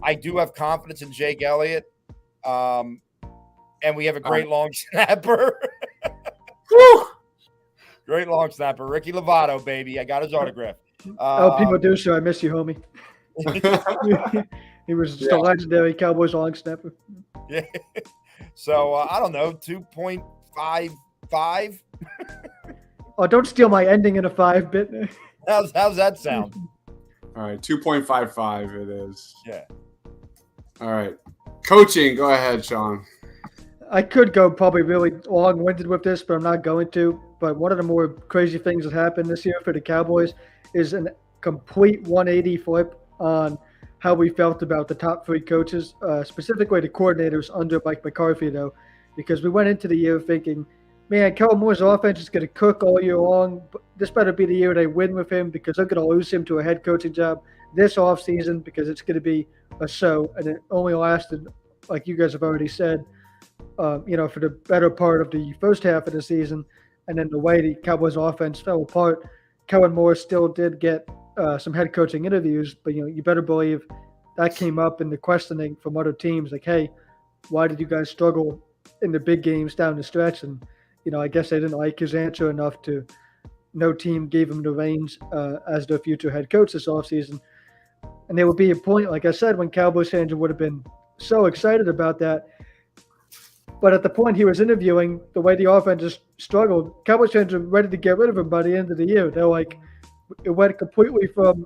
B: I do have confidence in Jake Elliott. And we have a great long snapper. Great long snapper. Ricky Lovato, baby. I got his autograph.
C: People do so. I miss you, homie. He was just a legendary Cowboys long snapper.
B: Yeah. So, I don't know, 2.55?
C: Oh, don't steal my ending in a 5-bit.
B: How's that sound?
A: All right, 2.55 it is.
B: Yeah.
A: All right. Coaching, go ahead, Sean.
C: I could go probably really long-winded with this, but I'm not going to. But one of the more crazy things that happened this year for the Cowboys is a complete 180 flip on how we felt about the top 3 coaches, specifically the coordinators under Mike McCarthy, though, because we went into the year thinking, man, Kellen Moore's offense is going to cook all year long. But this better be the year they win with him because they're going to lose him to a head coaching job this offseason because it's going to be a show. And it only lasted, like you guys have already said, for the better part of the first half of the season. And then the way the Cowboys offense fell apart, Kellen Moore still did get some head coaching interviews, but you better believe that came up in the questioning from other teams, like, hey, why did you guys struggle in the big games down the stretch? And I guess they didn't like his answer enough to. No team gave him the reins as their future head coach this offseason. And there would be a point, like I said, when Cowboys fans would have been so excited about that. But at the point he was interviewing, the way the offense just struggled, Cowboys fans are ready to get rid of him by the end of the year. They're like, it went completely from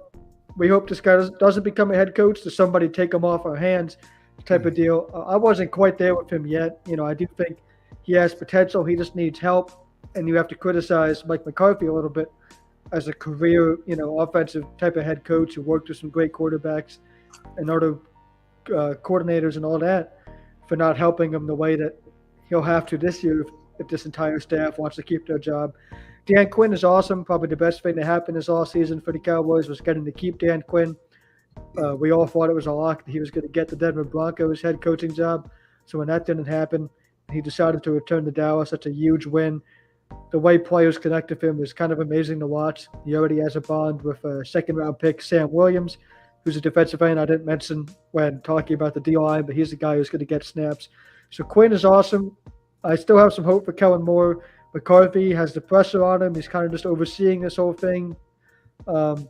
C: we hope this guy doesn't become a head coach to somebody take him off our hands type of deal. I wasn't quite there with him yet. I do think he has potential. He just needs help. And you have to criticize Mike McCarthy a little bit as a career, offensive type of head coach who worked with some great quarterbacks and other coordinators and all that for not helping him the way that he'll have to this year if this entire staff wants to keep their job. Dan Quinn is awesome. Probably the best thing that happened this offseason for the Cowboys was getting to keep Dan Quinn. We all thought it was a lock that he was going to get the Denver Broncos head coaching job. So when that didn't happen, he decided to return to Dallas. That's a huge win. The way players connect with him is kind of amazing to watch. He already has a bond with a second-round pick, Sam Williams, who's a defensive end I didn't mention when talking about the D-line, but he's the guy who's going to get snaps. So Quinn is awesome. I still have some hope for Kellen Moore. McCarthy has the pressure on him. He's kind of just overseeing this whole thing. And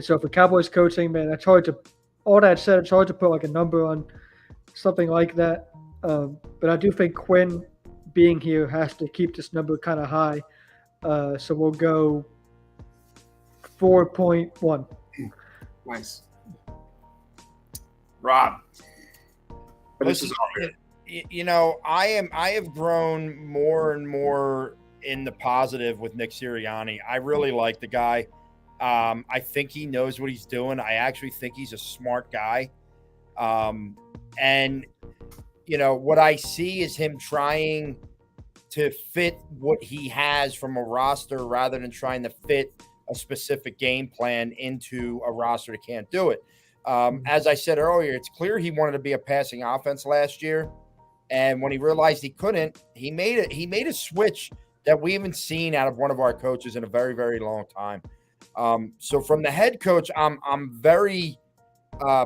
C: so for Cowboys coaching, man, it's hard to – all that said, it's hard to put like a number on something like that. But I do think Quinn being here has to keep this number kind of high. So we'll go 4.1.
A: Nice. Rob.
B: Listen, I have grown more and more in the positive with Nick Sirianni. I really like the guy. I think he knows what he's doing. I actually think he's a smart guy. And what I see is him trying to fit what he has from a roster rather than trying to fit a specific game plan into a roster that can't do it. As I said earlier, it's clear he wanted to be a passing offense last year. And when he realized he couldn't, he made a switch that we haven't seen out of one of our coaches in a very, very long time. So from the head coach, I'm very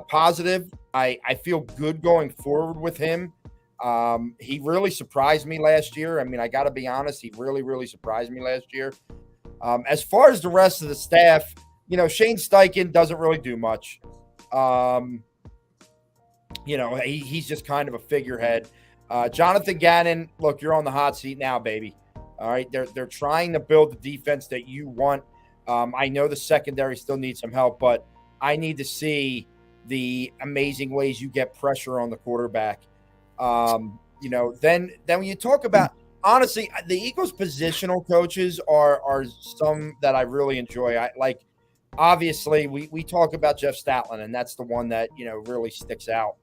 B: positive. I feel good going forward with him. He really surprised me last year. I mean, I got to be honest. He really, really surprised me last year. As far as the rest of the staff, Shane Steichen doesn't really do much. He's just kind of a figurehead. Jonathan Gannon, look, you're on the hot seat now, baby. All right. They're trying to build the defense that you want. I know the secondary still needs some help, but I need to see the amazing ways you get pressure on the quarterback. Then when you talk about, honestly, the Eagles positional coaches are some that I really enjoy. Obviously we talk about Jeff Statland, and that's the one that, really sticks out.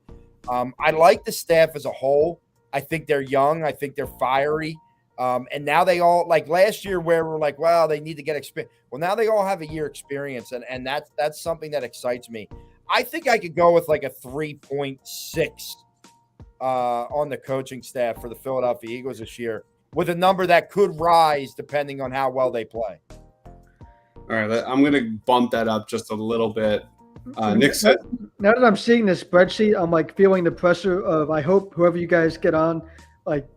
B: I like the staff as a whole. I think they're young. I think they're fiery. And now they all, like last year where we're like, well, they need to get experience. Well, now they all have a year experience, and that's something that excites me. I think I could go with like a 3.6 on the coaching staff for the Philadelphia Eagles this year, with a number that could rise depending on how well they play.
A: All right, I'm going to bump that up just a little bit. Nick said,
C: now that I'm seeing this spreadsheet, I'm like feeling the pressure of, I hope whoever you guys get on, like,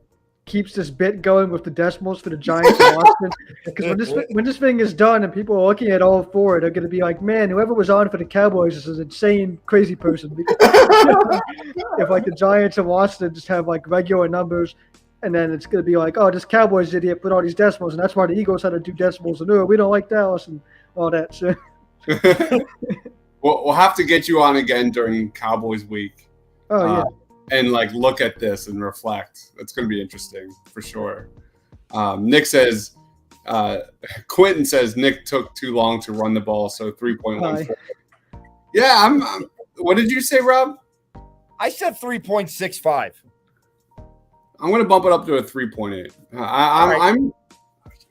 C: keeps this bit going with the decimals for the Giants and Washington. Because when this thing is done and people are looking at all four, they're going to be like, man, whoever was on for the Cowboys is an insane, crazy person. If like the Giants and Washington just have like regular numbers, and then it's going to be like, oh, this Cowboys idiot put all these decimals, and that's why the Eagles had to do decimals, and we don't like Dallas and all that shit.
A: We'll have to get you on again during Cowboys week.
C: Oh, yeah.
A: And like look at this and reflect. It's going to be interesting for sure. Nick says, Quentin says Nick took too long to run the ball, so 3.14. Yeah, What did you say, Rob?
B: I said 3.65.
A: I'm going to bump it up to a 3.8. I'm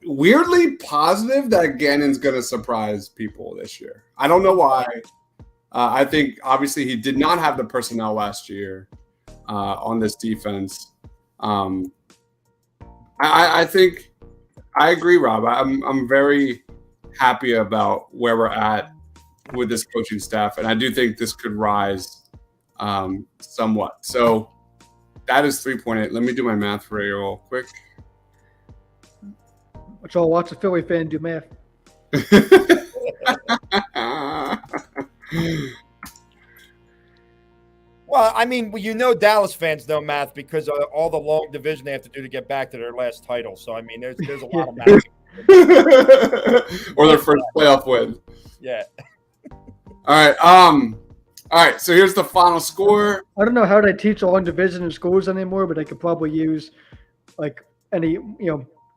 A: weirdly positive that Gannon's going to surprise people this year. I don't know why. I think, obviously, he did not have the personnel last year on this defense. I think I agree, Rob. I'm very happy about where we're at with this coaching staff, and I do think this could rise somewhat. So that is 3.8. Let me do my math for you real quick.
C: Which I'll watch a Philly fan do math.
B: Well, I mean, Dallas fans know math because of all the long division they have to do to get back to their last title. So, I mean, there's a lot of math.
A: Or their first playoff win.
B: Yeah.
A: All right. So here's the final score.
C: I don't know how they teach long division in schools anymore, but they could probably use like any,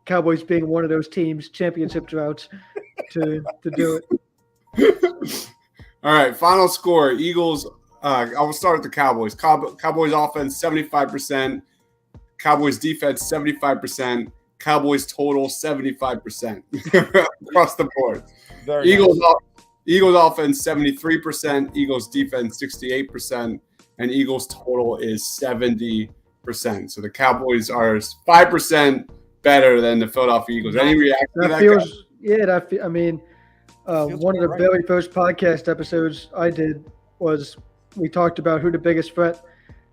C: Cowboys being one of those teams, championship droughts, to do
A: it. All right. Final score. Eagles. I will start with the Cowboys. Cowboys offense 75%. Cowboys defense 75%. Cowboys total 75% across the board. Eagles offense 73%. Eagles defense 68%. And Eagles total is 70%. So the Cowboys are 5% better than the Philadelphia Eagles. Any reaction to that?
C: One of the very first podcast episodes I did was we talked about who the biggest threat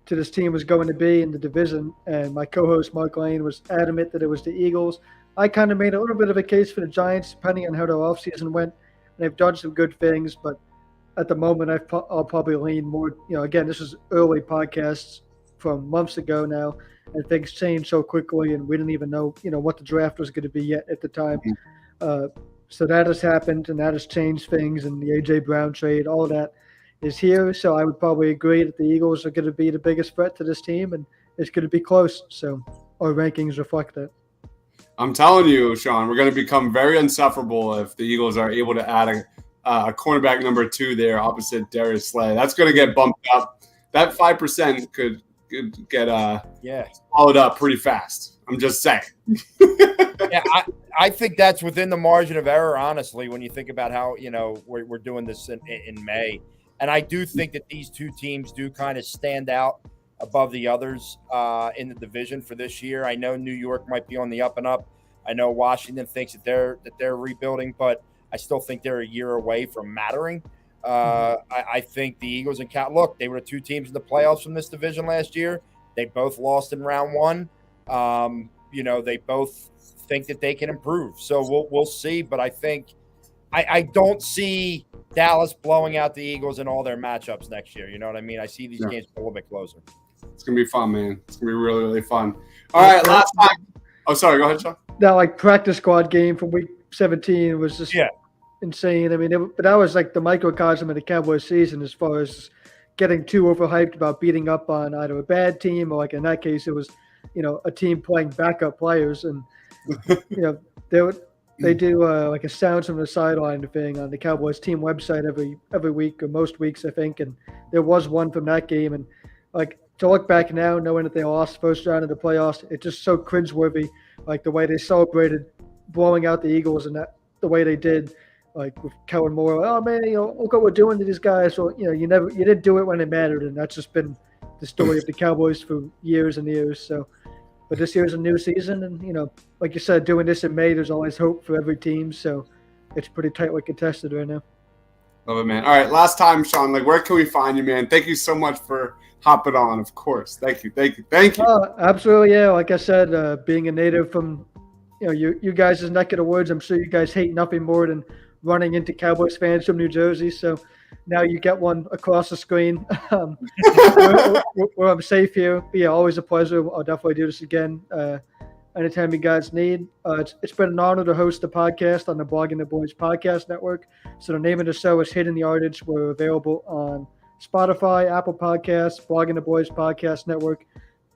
C: to this team was going to be in the division, and my co-host Mark Lane was adamant that it was the Eagles. I kind of made a little bit of a case for the Giants, depending on how their offseason went. They've done some good things, but at the moment, I'll probably lean more. Again, this is early podcasts from months ago now, and things change so quickly, and we didn't even know, what the draft was going to be yet at the time. So that has happened, and that has changed things, and the A.J. Brown trade, all of that is here. So I would probably agree that the Eagles are going to be the biggest threat to this team, and it's going to be close. So our rankings reflect that.
A: I'm telling you, Sean, we're going to become very insufferable if the Eagles are able to add a cornerback number 2 there opposite Darius Slay. That's going to get bumped up. That 5% could get followed up pretty fast. I'm just saying.
B: Yeah, I think that's within the margin of error, honestly, when you think about how, we're doing this in May. And I do think that these two teams do kind of stand out above the others in the division for this year. I know New York might be on the up and up. I know Washington thinks that they're rebuilding, but I still think they're a year away from mattering. I think the Eagles and look, they were the two teams in the playoffs from this division last year. They both lost in round 1. They both think that they can improve. So we'll see. But I think I don't see Dallas blowing out the Eagles in all their matchups next year. You know what I mean? I see these games a little bit closer.
A: It's going to be fun, man. It's going to be really, really fun. All right, last time. Oh, sorry. Go ahead, Sean.
C: That, practice squad game from week 17 was just insane. I mean, but that was like the microcosm of the Cowboys season as far as getting too overhyped about beating up on either a bad team or, like, in that case, it was, a team playing backup players. And, they do like a sounds from the sideline thing on the Cowboys team website every week or most weeks, I think. And there was one from that game. And, to look back now, knowing that they lost first round of the playoffs, it's just so cringeworthy, the way they celebrated blowing out the Eagles and the way they did, with Kellen Moore. Oh, man, look what we're doing to these guys. So, you didn't do it when it mattered. And that's just been the story of the Cowboys for years and years. So, but this year's a new season, and, like you said, doing this in May, there's always hope for every team. So it's pretty tightly contested right now.
A: Love it, man. All right, last time, Sean, where can we find you, man? Thank you so much for hopping on, of course. Thank you.
C: Absolutely, yeah. Like I said, being a native from, you guys' neck of the woods, I'm sure you guys hate nothing more than running into Cowboys fans from New Jersey. So now you get one across the screen where I'm safe here. But yeah, always a pleasure. I'll definitely do this again anytime you guys need. It's been an honor to host the podcast on the Blogging the Boys podcast network. So the name of the show is Hidden Yardage. We're available on Spotify, Apple Podcasts, Blogging the Boys podcast network.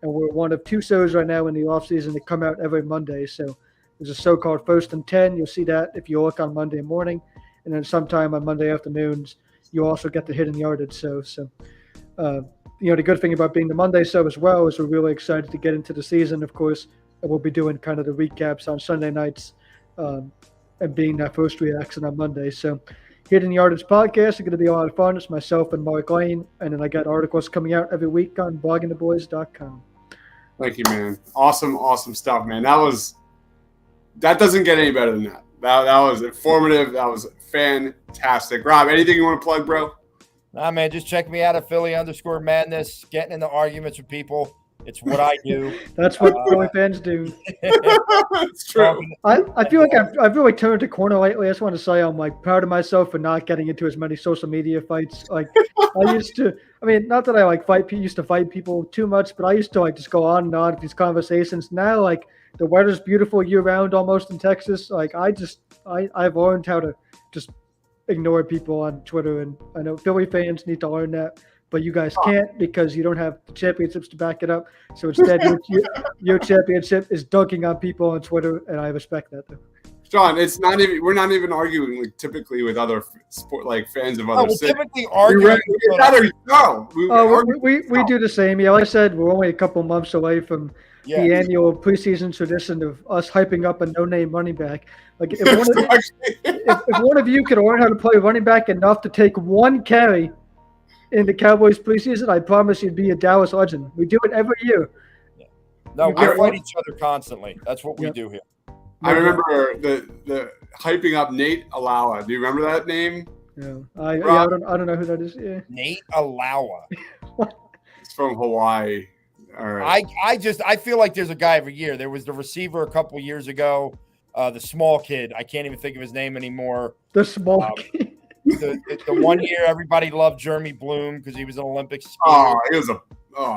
C: And we're one of 2 shows right now in the off season that come out every Monday. So there's a show called First and 10. You'll see that if you look on Monday morning. And then sometime on Monday afternoons, you also get the hidden yardage. So the good thing about being the Monday sub as well is we're really excited to get into the season. Of course, and we'll be doing kind of the recaps on Sunday nights, and being that first reaction on Monday. So Hidden Yardage podcast is going to be a lot of fun. It's myself and Mark Lane, and then I got articles coming out every week on bloggingtheboys.com.
A: Thank you, man. Awesome stuff, man. That doesn't get any better than that. That was informative. That was fantastic. Rob, anything you want to plug, bro?
B: Nah, man, just check me out at Philly_madness, getting into arguments with people. It's what I do.
C: That's what Philly fans do.
A: It's true.
C: I feel like I've really turned a corner lately. I just want to say I'm like proud of myself for not getting into as many social media fights. Like I used to. I mean, not that I used to fight people too much, but I used to like just go on and on with these conversations. Now, like the weather's beautiful year round almost in Texas. Like I've learned how to just ignore people on Twitter, and I know Philly fans need to learn that. But you guys can't because you don't have the championships to back it up. So instead, your championship is dunking on people on Twitter, and I respect that. Though.
A: Sean, we're not even arguing like typically with other sport like fans of other cities.
B: Typically arguing.
C: We do the same. Yeah, like I said, we're only a couple months away from the annual preseason tradition of us hyping up a no-name running back. Like if one of you could learn how to play running back enough to take one carry in the Cowboys preseason, I promise you'd be a Dallas legend. We do it every year.
B: No, we fight each other constantly. That's what we do here.
A: I remember the hyping up Nate Alawa. Do you remember that name?
C: Yeah, I don't know who that is. Yeah.
B: Nate Alawa.
A: It's from Hawaii. All right.
B: I feel like there's a guy every year. There was the receiver a couple years ago, the small kid. I can't even think of his name anymore.
C: The small kid.
B: The 1 year everybody loved Jeremy Bloom because he was an Olympic skier.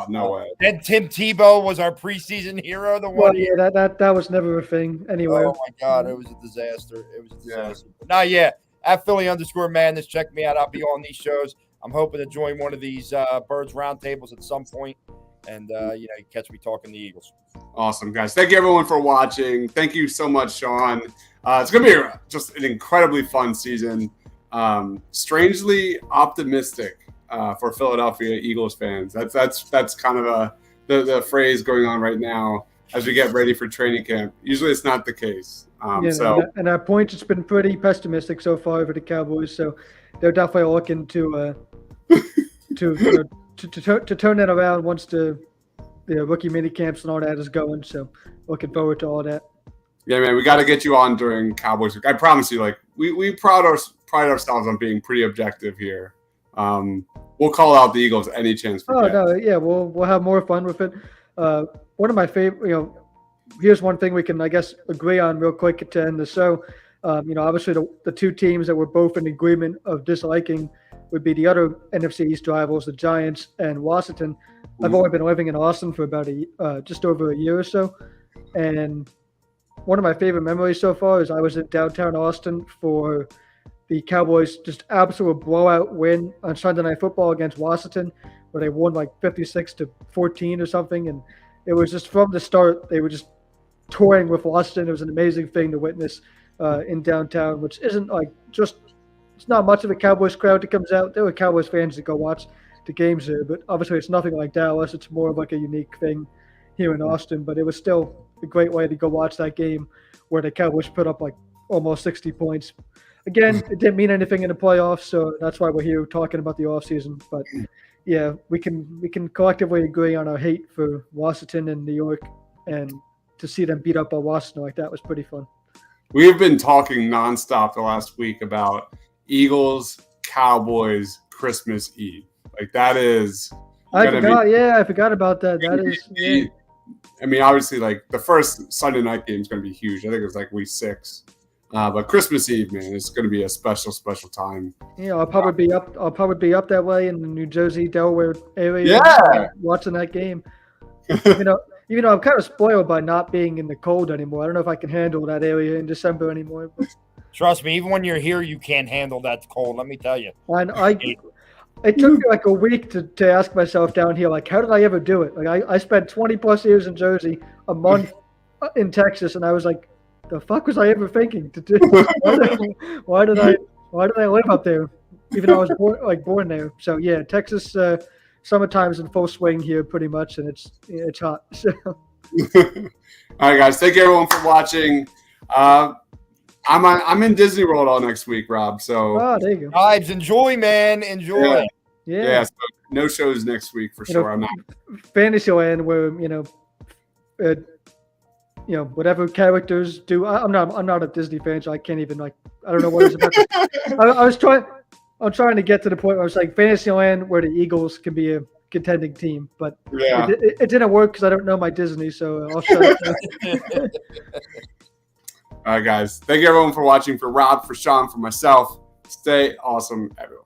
A: No way.
B: Then Tim Tebow was our preseason hero.
C: Yeah, that was never a thing anyway.
B: Oh my God, it was a disaster. Now, at Philly_madness, check me out. I'll be on these shows. I'm hoping to join one of these Birds Roundtables at some point, and you catch me talking the Eagles.
A: Awesome, guys. Thank you everyone for watching. Thank you so much, Sean. It's gonna be just an incredibly fun season. Strangely optimistic for Philadelphia Eagles fans. That's kind of the phrase going on right now as we get ready for training camp. Usually it's not the case.
C: And at points it's been pretty pessimistic so far for the Cowboys. So they're definitely looking to turn that around once the rookie mini camps and all that is going. So looking forward to all that.
A: Yeah, man, we got to get you on during Cowboys week. I promise you, like we pride ourselves on being pretty objective here. We'll call out the Eagles any chance we get.
C: We'll have more fun with it. One of my favorite, here's one thing we can, I guess, agree on real quick to end the show. Obviously the two teams that we're both in agreement of disliking would be the other NFC East rivals, the Giants and Washington. I've only been living in Austin for about just over a year or so, and one of my favorite memories so far is I was in downtown Austin for the Cowboys' just absolute blowout win on Sunday Night Football against Washington, where they won like 56-14 or something. And it was just from the start, they were just touring with Washington. It was an amazing thing to witness in downtown, which isn't it's not much of a Cowboys crowd that comes out. There were Cowboys fans that go watch the games there, but obviously it's nothing like Dallas. It's more of like a unique thing here in Austin, but it was still a great way to go watch that game where the Cowboys put up like almost 60 points. Again, it didn't mean anything in the playoffs, so that's why we're here talking about the offseason. But yeah, we can collectively agree on our hate for Washington and New York, and to see them beat up on Washington like that was pretty fun.
A: We have been talking nonstop the last week about Eagles, Cowboys, Christmas Eve. Like that is.
C: I forgot about that. That is. Yeah.
A: I mean, obviously, like the first Sunday night game is going to be huge. I think it was like week 6. But Christmas Eve, man, it's going to be a special time.
C: Yeah, I'll probably be up that way in the New Jersey, Delaware area.
A: Yeah,
C: watching that game. Even though I'm kind of spoiled by not being in the cold anymore. I don't know if I can handle that area in December anymore. But.
B: Trust me, even when you're here, you can't handle that cold. Let me tell you.
C: It took me like a week to ask myself down here, like, how did I ever do it? Like, I spent 20 plus years in Jersey, a month in Texas, and I was like, the fuck was I ever thinking to do? Why did I live up there? even though I was born there. So yeah, Texas summertime's in full swing here, pretty much, and it's hot. So.
A: All right, guys. Thank you everyone for watching. I'm in Disney World all next week, Rob. So
C: There you go.
B: Vibes, enjoy, man, enjoy.
C: Yeah.
A: So no shows next week for sure. I'm out.
C: Fantasyland, where whatever characters do. I'm not a Disney fan, so I can't even I don't know what it's about. I'm trying to get to the point where I was like Fantasyland, where the Eagles can be a contending team, but it didn't work because I don't know my Disney. So I'll shut it.
A: All right, guys. Thank you everyone for watching. For Rob, for Sean, for myself. Stay awesome, everyone.